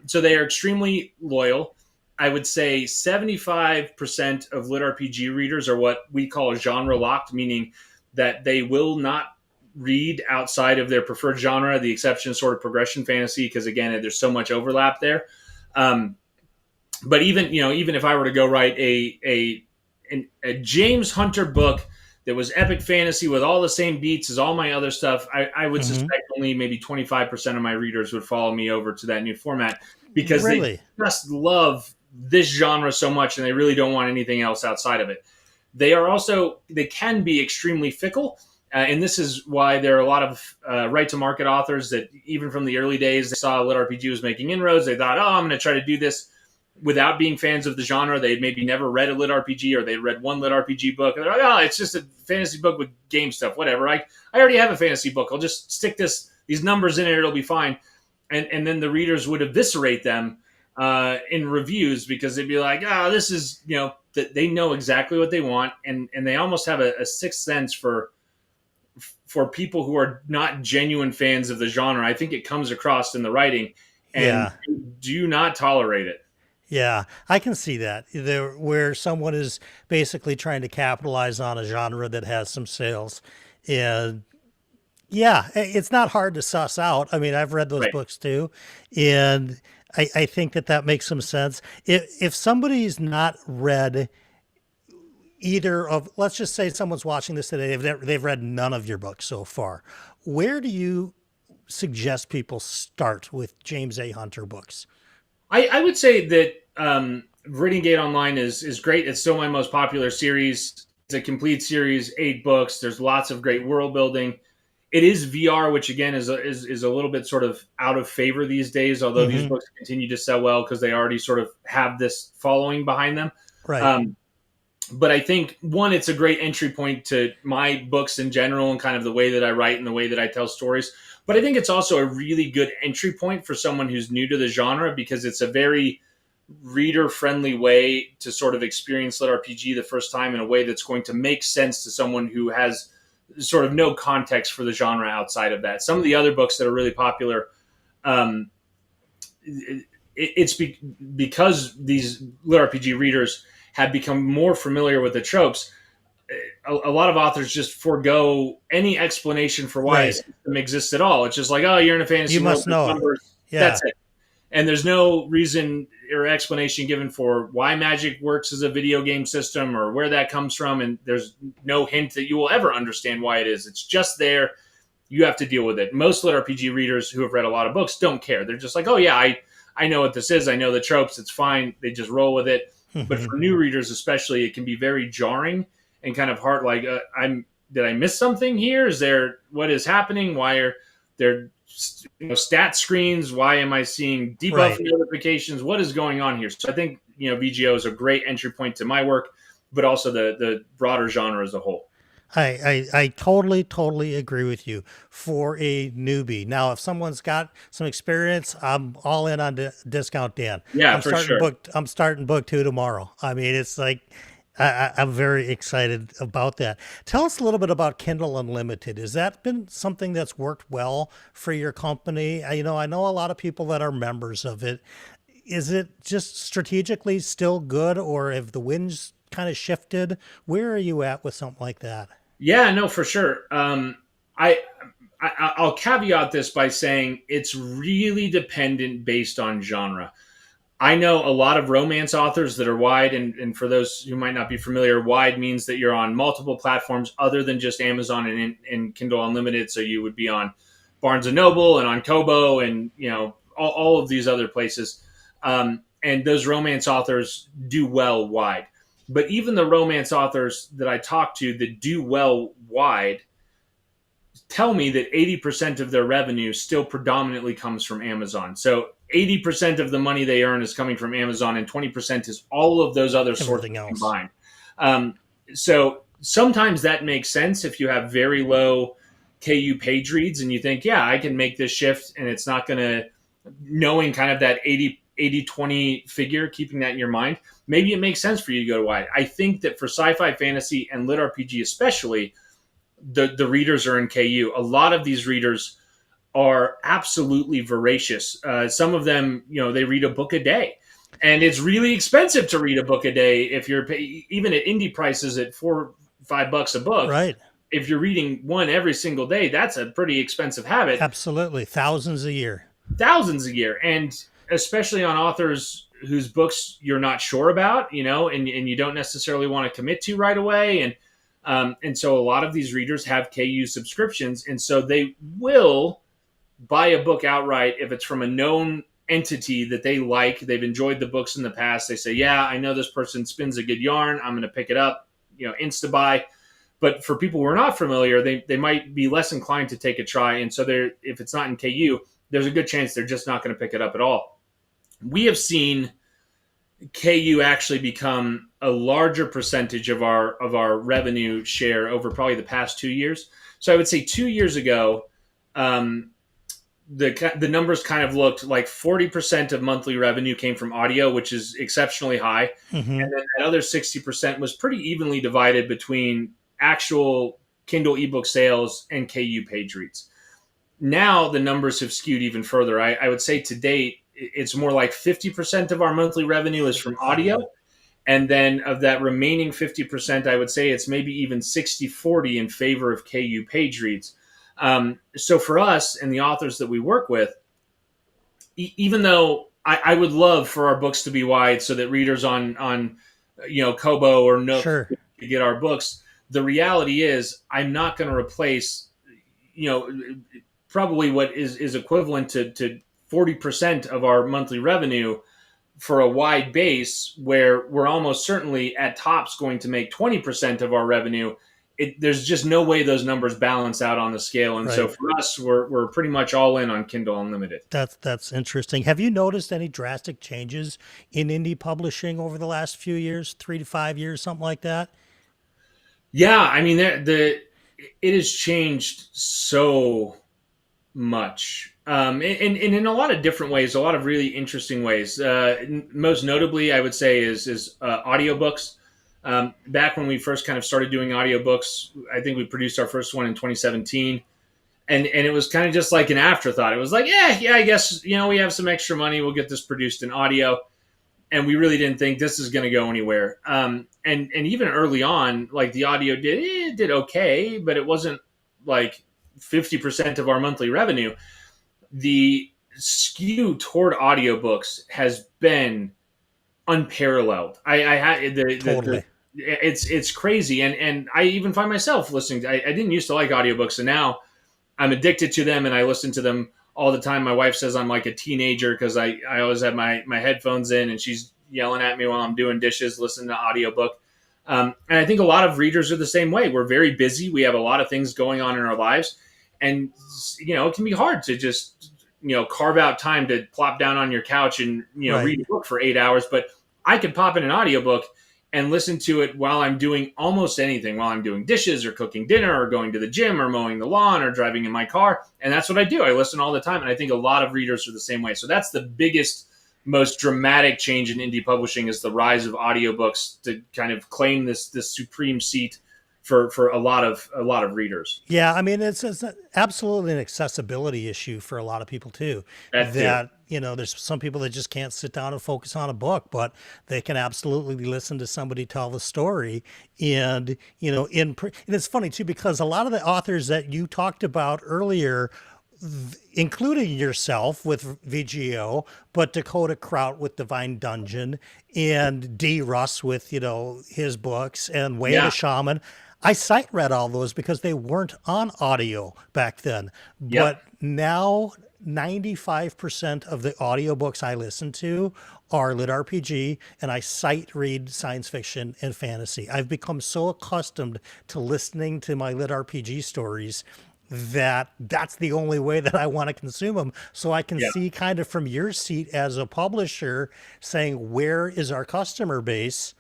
So they are extremely loyal. I would say 75% of lit RPG readers are what we call genre locked, meaning that they will not read outside of their preferred genre. The exception is sort of progression fantasy, because again, there's so much overlap there. Um, but even if I were to go write a James Hunter book that was epic fantasy with all the same beats as all my other stuff, I would Hmm. suspect only maybe 25% of my readers would follow me over to that new format, because they Really? just love this genre so much and they really don't want anything else outside of it. They can be extremely fickle. And this is why there are a lot of right to market authors that, even from the early days, they saw lit RPG was making inroads. They thought, oh, I'm going to try to do this without being fans of the genre. They'd maybe never read a lit RPG, or they'd read one lit RPG book, and they're like, oh, it's just a fantasy book with game stuff, whatever. I already have a fantasy book. I'll just stick these numbers in it. It'll be fine. And then the readers would eviscerate them in reviews, because they'd be like, oh, this is, they know exactly what they want. And they almost have a sixth sense for people who are not genuine fans of the genre. I think it comes across in the writing, and Yeah. do not tolerate it. Yeah, I can see that. There, where someone is basically trying to capitalize on a genre that has some sales. And yeah, it's not hard to suss out. I mean, I've read those Right. books too. And I think that that makes some sense. If somebody's not read either of, let's just say someone's watching this today, they've read none of your books so far, where do you suggest people start with James A. Hunter books? I would say that Viridian Gate Online is great. It's still my most popular series. It's a complete series, 8 books. There's lots of great world building. It is VR, which again is a little bit sort of out of favor these days. Although these Hmm. books continue to sell well because they already sort of have this following behind them. Right. Um, but I think, one, it's a great entry point to my books in general, and kind of the way that I write and the way that I tell stories. But I think it's also a really good entry point for someone who's new to the genre, because it's a very reader friendly way to sort of experience lit RPG the first time in a way that's going to make sense to someone who has sort of no context for the genre outside of that. Some of the other books that are really popular, um, it's because these lit RPG readers have become more familiar with the tropes. A lot of authors just forego any explanation for why a Right. system exists at all. It's just like, oh, you're in a You fantasy world must with know it. numbers. Yeah. That's it. And there's no reason or explanation given for why magic works as a video game system or where that comes from. And there's no hint that you will ever understand why it is. It's just there. You have to deal with it. Most lit RPG readers who have read a lot of books don't care. They're just like, oh, yeah, I know what this is. I know the tropes. It's fine. They just roll with it. But Hmm. for new readers, especially, it can be very jarring and kind of hard. Like, did I miss something here? Is there, what is happening? Why are there stat screens? Why am I seeing debuff Right. notifications? What is going on here? So I think VGO is a great entry point to my work, but also the broader genre as a whole. I totally agree with you for a newbie. Now, if someone's got some experience, I'm all in on discount Dan. Yeah, for sure. I'm starting book 2 tomorrow. I mean, it's like I'm very excited about that. Tell us a little bit about Kindle Unlimited. Has that been something that's worked well for your company? I know a lot of people that are members of it. Is it just strategically still good, or have the winds kind of shifted? Where are you at with something like that? Yeah, no, for sure. I, I'll caveat this by saying it's really dependent based on genre. I know a lot of romance authors that are wide, and for those who might not be familiar, wide means that you're on multiple platforms other than just Amazon and Kindle Unlimited. So you would be on Barnes and Noble and on Kobo and all of these other places. And those romance authors do well wide. But even the romance authors that I talk to that do well wide tell me that 80% of their revenue still predominantly comes from Amazon. So 80% of the money they earn is coming from Amazon, and 20% is all of those other sources combined. So sometimes that makes sense if you have very low KU page reads and you think, yeah, I can make this shift and it's not going to, knowing kind of that 80-20 figure, keeping that in your mind, maybe it makes sense for you to go wide. I think that for sci-fi, fantasy, and lit RPG especially, the readers are in KU. A lot of these readers are absolutely voracious. Some of them, they read a book a day, and it's really expensive to read a book a day. If you're even at indie prices at $4-5 a book, right? If you're reading one every single day, that's a pretty expensive habit. Absolutely, thousands a year, and especially on authors whose books you're not sure about, and you don't necessarily want to commit to right away, and so a lot of these readers have KU subscriptions, and so they will buy a book outright if it's from a known entity that they like. They've enjoyed the books in the past. They say, yeah, I know this person spins a good yarn. I'm going to pick it up, insta buy. But for people who are not familiar, they might be less inclined to take a try. And so if it's not in KU, there's a good chance they're just not going to pick it up at all. We have seen KU actually become a larger percentage of our revenue share over probably the past 2 years. So I would say 2 years ago, the numbers kind of looked like 40% of monthly revenue came from audio, which is exceptionally high. Mm-hmm. And then that other 60% was pretty evenly divided between actual Kindle ebook sales and KU page reads. Now the numbers have skewed even further. I would say to date, it's more like 50% of our monthly revenue is from audio. And then of that remaining 50%, I would say it's maybe even 60-40 in favor of KU page reads. So for us and the authors that we work with, even though I would love for our books to be wide so that readers on Kobo or Nook sure. to get our books, the reality is I'm not going to replace, probably what is equivalent to 40% of our monthly revenue for a wide base where we're almost certainly at tops going to make 20% of our revenue. There's just no way those numbers balance out on the scale. And so for us, we're pretty much all in on Kindle Unlimited. That's interesting. Have you noticed any drastic changes in indie publishing over the last few years, 3 to 5 years, something like that? Yeah, I mean, it has changed so much. And in a lot of different ways, a lot of really interesting ways. Most notably, I would say is audiobooks. Back when we first kind of started doing audiobooks, I think we produced our first one in 2017. And it was kind of just like an afterthought. It was like, yeah, I guess, we have some extra money. We'll get this produced in audio. And we really didn't think this is going to go anywhere. And even early on, like the audio did okay, but it wasn't like 50% of our monthly revenue. The skew toward audiobooks has been unparalleled. Totally. It's crazy. And I even find myself listening. I didn't used to like audiobooks, and now I'm addicted to them and I listen to them all the time. My wife says I'm like a teenager because I always have my headphones in and she's yelling at me while I'm doing dishes, listening to audiobook. And I think a lot of readers are the same way. We're very busy. We have a lot of things going on in our lives. And, it can be hard to just, carve out time to plop down on your couch and, read a book for 8 hours. But I could pop in an audiobook and listen to it while I'm doing almost anything, while I'm doing dishes or cooking dinner or going to the gym or mowing the lawn or driving in my car. And that's what I do. I listen all the time. And I think a lot of readers are the same way. So that's the biggest, most dramatic change in indie publishing, is the rise of audiobooks to kind of claim this supreme seat for a lot of readers. Yeah, I mean, it's absolutely an accessibility issue for a lot of people too. There's some people that just can't sit down and focus on a book, but they can absolutely listen to somebody tell the story. And and it's funny too, because a lot of the authors that you talked about earlier, including yourself with VGO, but Dakota Kraut with Divine Dungeon, and D. Russ with, his books, and Way of the Yeah. Shaman. I sight read all those because they weren't on audio back then. Yep. But now 95% of the audiobooks I listen to are lit RPG, and I sight read science fiction and fantasy. I've become so accustomed to listening to my lit RPG stories that that's the only way that I want to consume them. So I can Yeah. see kind of from your seat as a publisher saying, where is our customer base?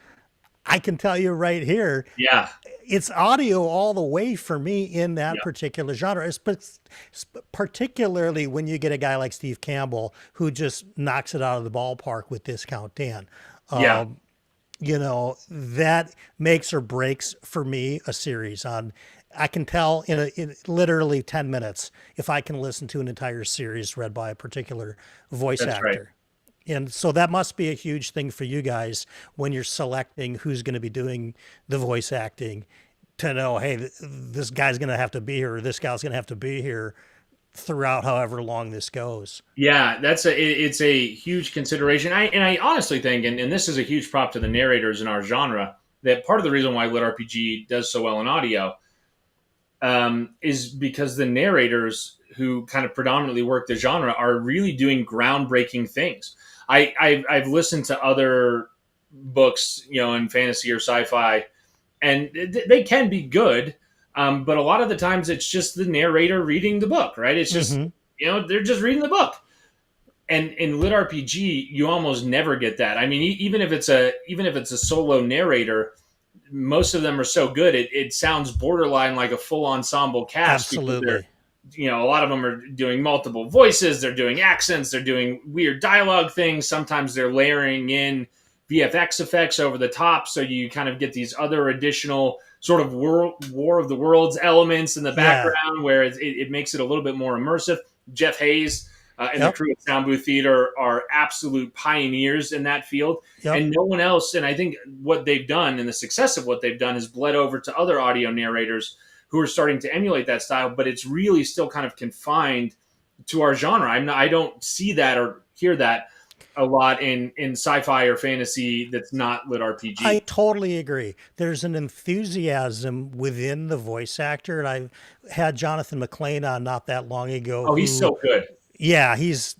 I can tell you right here, Yeah. it's audio all the way for me in that Yeah. particular genre. Particularly when you get a guy like Steve Campbell who just knocks it out of the ballpark with Discount Dan. Yeah. That makes or breaks for me a series. I can tell in literally 10 minutes if I can listen to an entire series read by a particular voice That's actor. right. And so that must be a huge thing for you guys when you're selecting who's going to be doing the voice acting, to know, hey, this guy's going to have to be here, or this gal's going to have to be here throughout however long this goes. Yeah, it's a huge consideration. I honestly think, and this is a huge prop to the narrators in our genre, that part of the reason why lit RPG does so well in audio is because the narrators who kind of predominantly work the genre are really doing groundbreaking things. I've listened to other books, in fantasy or sci-fi, and they can be good, but a lot of the times it's just the narrator reading the book, right? It's just they're just reading the book. And in lit RPG, you almost never get that. I mean, even if it's a solo narrator, most of them are so good it sounds borderline like a full ensemble cast. Absolutely. A lot of them are doing multiple voices, they're doing accents, they're doing weird dialogue things. Sometimes they're layering in VFX effects over the top, so you kind of get these other additional sort of War of the Worlds elements in the background, where it makes it a little bit more immersive. Jeff Hayes and the crew at Sound Booth Theater are absolute pioneers in that field. And no one else, and I think what they've done and the success of what they've done has bled over to other audio narrators who are starting to emulate that style, but it's really still kind of confined to our genre. I don't see that or hear that a lot in sci-fi or fantasy that's not lit RPG. I totally agree. There's an enthusiasm within the voice actor, and I had Jonathan McLean on not that long ago. Oh, he's so good. Yeah, he's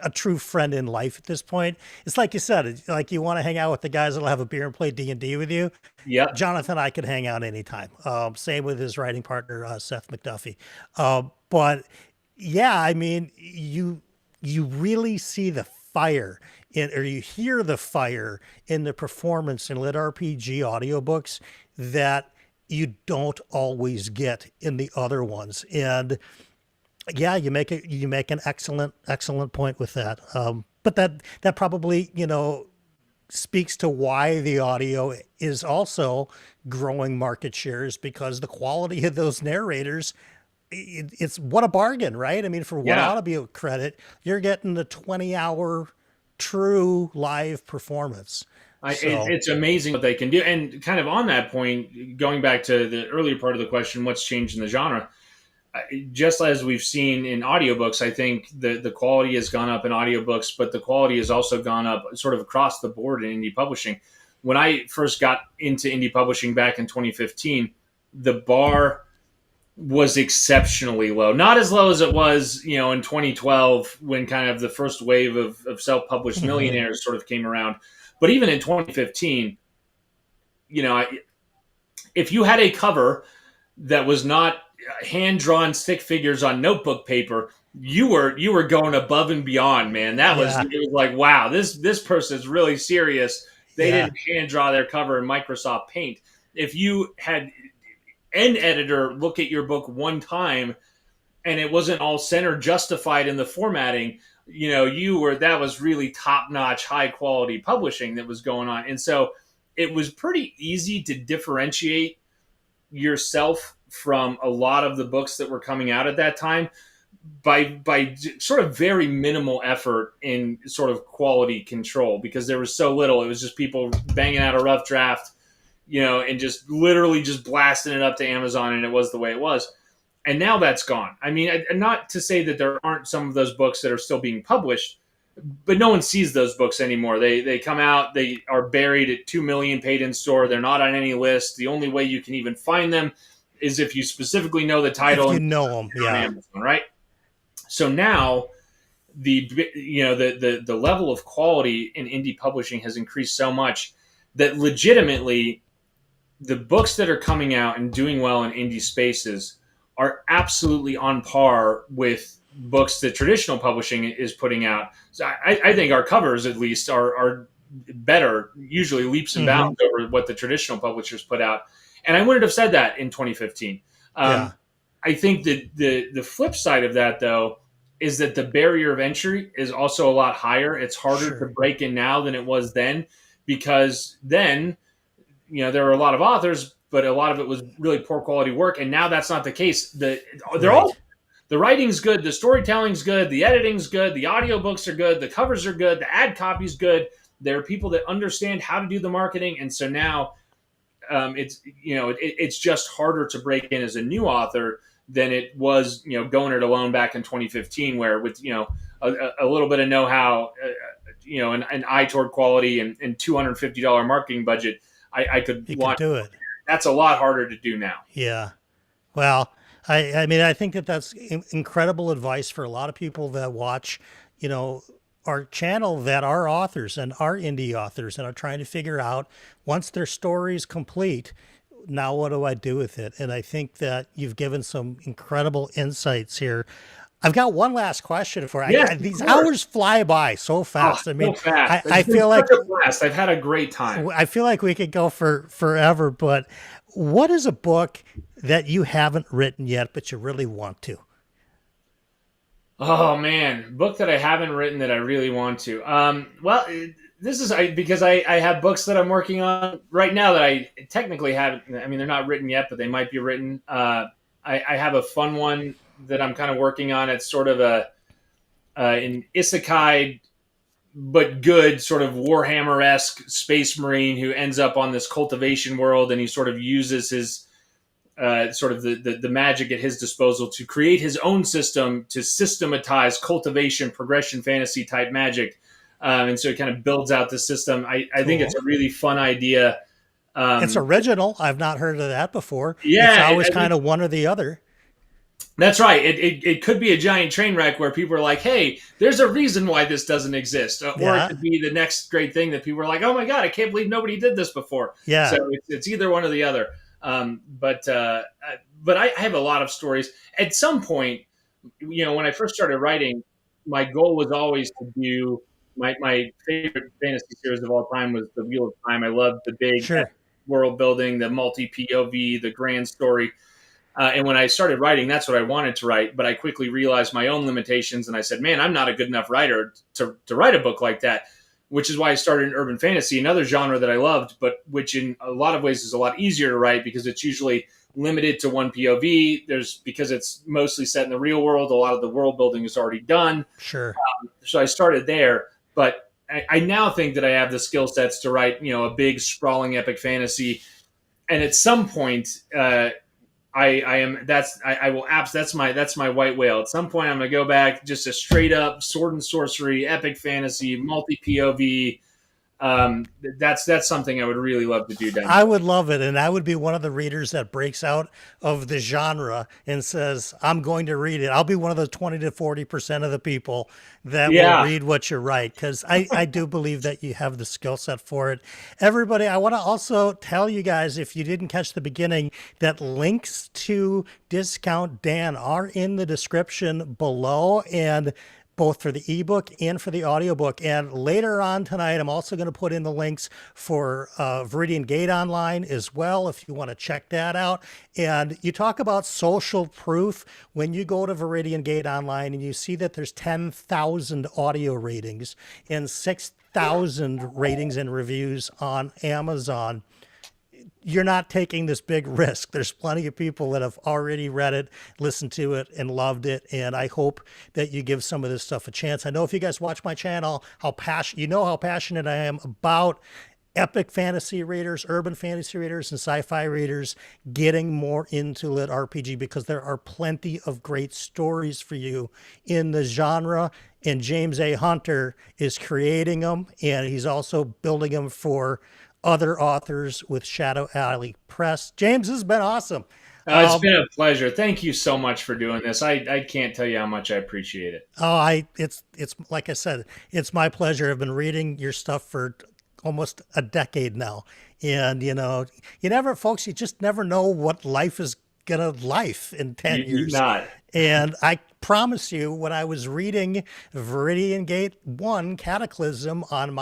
a true friend in life at this point. It's like you said, like you want to hang out with the guys that'll have a beer and play D&D with you. Yep. Jonathan, I could hang out anytime. Same with his writing partner, Seth McDuffie. But yeah, I mean, you really see the fire or you hear the fire in the performance in lit RPG audiobooks that you don't always get in the other ones. And yeah, you make an excellent point with that. But that probably, speaks to why the audio is also growing market shares, because the quality of those narrators, it's what a bargain, right? I mean, for what ought to be a credit, you're getting the 20-hour true live performance. It's amazing what they can do. And kind of on that point, going back to the earlier part of the question, what's changed in the genre? Just as we've seen in audiobooks, I think the quality has gone up in audiobooks, but the quality has also gone up sort of across the board in indie publishing. When I first got into indie publishing back in 2015, the bar was exceptionally low. Not as low as it was, in 2012 when kind of the first wave of self-published millionaires sort of came around. But even in 2015, if you had a cover that was not hand-drawn stick figures on notebook paper, you were going above and beyond, man. It was like, wow, this person is really serious. They didn't hand draw their cover in Microsoft Paint. If you had an editor look at your book one time and it wasn't all center justified in the formatting, that was really top-notch, high-quality publishing that was going on. And so it was pretty easy to differentiate yourself from a lot of the books that were coming out at that time by sort of very minimal effort in sort of quality control, because there was so little. It was just people banging out a rough draft, and just literally just blasting it up to Amazon, and it was the way it was. And now that's gone. I mean, not to say that there aren't some of those books that are still being published, but no one sees those books anymore. They come out, they are buried at 2 million paid in store. They're not on any list. The only way you can even find them is if you specifically know the title If you and know them, on yeah. Amazon, right? So now the level of quality in indie publishing has increased so much that legitimately the books that are coming out and doing well in indie spaces are absolutely on par with books that traditional publishing is putting out. So I think our covers, at least, are better, usually leaps and bounds over what the traditional publishers put out. And I wouldn't have said that in 2015. Yeah. I think that the flip side of that, though, is that the barrier of entry is also a lot higher. It's harder to break in now than it was then, because then, there were a lot of authors, but a lot of it was really poor quality work. And now that's not the case. The writing's good, the storytelling's good, the editing's good, the audiobooks are good, the covers are good, the ad copy's good. There are people that understand how to do the marketing. And so now it's just harder to break in as a new author than it was, going it alone back in 2015, where with, a little bit of know-how, an eye toward quality and $250 marketing budget, I could do it. That's a lot harder to do now. Yeah. Well, I mean, I think that's incredible advice for a lot of people that watch, our channel, that are authors and are indie authors and are trying to figure out, once their story's complete, now what do I do with it? And I think that you've given some incredible insights here. I've got one last question for you. Yes, these hours fly by so fast. I mean, so fast. I feel like I've had a great time. I feel like we could go for forever, but what is a book that you haven't written yet, but you really want to? Oh man, book that I haven't written that I really want to. Well, this is because I have books that I'm working on right now that I technically haven't. I mean, they're not written yet, but they might be written. I have a fun one that I'm kind of working on. It's sort of an isekai, but good, sort of Warhammer-esque space marine who ends up on this cultivation world, and he sort of uses his sort of the magic at his disposal to create his own system to systematize cultivation, progression, fantasy type magic. And so it kind of builds out the system. I think it's a really fun idea. It's original. I've not heard of that before. Yeah, it's always kind of one or the other. That's right. It could be a giant train wreck where people are like, hey, there's a reason why this doesn't exist. Or it could be the next great thing that people are like, oh my God, I can't believe nobody did this before. Yeah. So it's either one or the other. But I have a lot of stories. At some point, when I first started writing, my goal was always to do my favorite fantasy series of all time was The Wheel of Time. I loved the big world building, the multi POV, the grand story. And when I started writing, that's what I wanted to write. But I quickly realized my own limitations, and I said, man, I'm not a good enough writer to write a book like that, which is why I started in urban fantasy, another genre that I loved, but which in a lot of ways is a lot easier to write because it's usually limited to one POV. Because it's mostly set in the real world, a lot of the world building is already done. Sure. So I started there, but I now think that I have the skill sets to write, a big sprawling epic fantasy. And at some point, that's my white whale. At some point I'm going to go back just a straight up sword and sorcery, epic fantasy, multi POV. That's something I would really love to do. I would love it. And I would be one of the readers that breaks out of the genre and says, I'm going to read it. I'll be one of the 20 to 40% of the people that will read what you write. Cause I do believe that you have the skill set for it. Everybody, I want to also tell you guys, if you didn't catch the beginning, that links to Discount Dan are in the description below, and both for the ebook and for the audiobook. And later on tonight, I'm also going to put in the links for Viridian Gate Online as well, if you want to check that out. And you talk about social proof. When you go to Viridian Gate Online and you see that there's 10,000 audio ratings and 6,000 ratings and reviews on Amazon, you're not taking this big risk. There's plenty of people that have already read it, listened to it, and loved it. And I hope that you give some of this stuff a chance. I know if you guys watch my channel, how passionate I am about epic fantasy readers, urban fantasy readers, and sci-fi readers getting more into lit RPG, because there are plenty of great stories for you in the genre. And James A. Hunter is creating them, and he's also building them for other authors with Shadow Alley Press. James, this has been awesome. It's been a pleasure. Thank you so much for doing this. I can't tell you how much I appreciate it. It's like I said, it's my pleasure. I've been reading your stuff for almost a decade now. And, you just never know what life is going to life in 10 years. Not. And I promise you, when I was reading Viridian Gate 1 Cataclysm on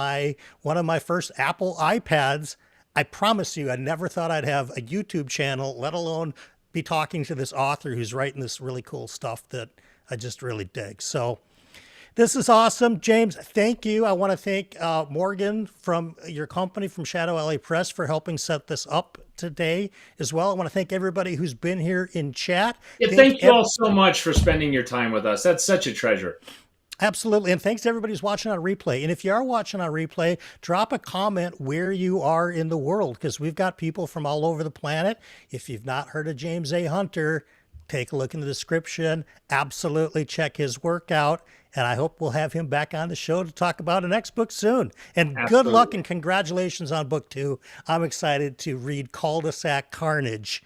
one of my first Apple iPads, I promise you, I never thought I'd have a YouTube channel, let alone be talking to this author who's writing this really cool stuff that I just really dig. So this is awesome. James, thank you. I want to thank Morgan from your company, from Shadow Alley Press, for helping set this up today as well. I want to thank everybody who's been here in chat. Yeah, thank you all so much for spending your time with us. That's such a treasure. Absolutely. And thanks to everybody who's watching on replay. And if you are watching on replay, drop a comment where you are in the world, because we've got people from all over the planet. If you've not heard of James A. Hunter, take a look in the description. Absolutely check his work out. And I hope we'll have him back on the show to talk about a next book soon. And Good luck and congratulations on book 2. I'm excited to read Cul-de-sac Carnage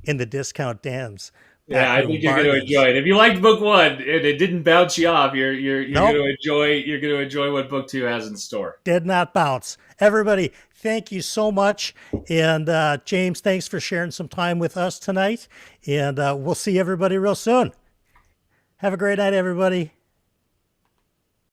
in the Discount Dan's. Yeah, I think you're going to enjoy it. If you liked book 1 and it didn't bounce you off, you're Nope. going to enjoy what book 2 has in store. Did not bounce. Everybody, thank you so much. And James, thanks for sharing some time with us tonight. And we'll see everybody real soon. Have a great night, everybody.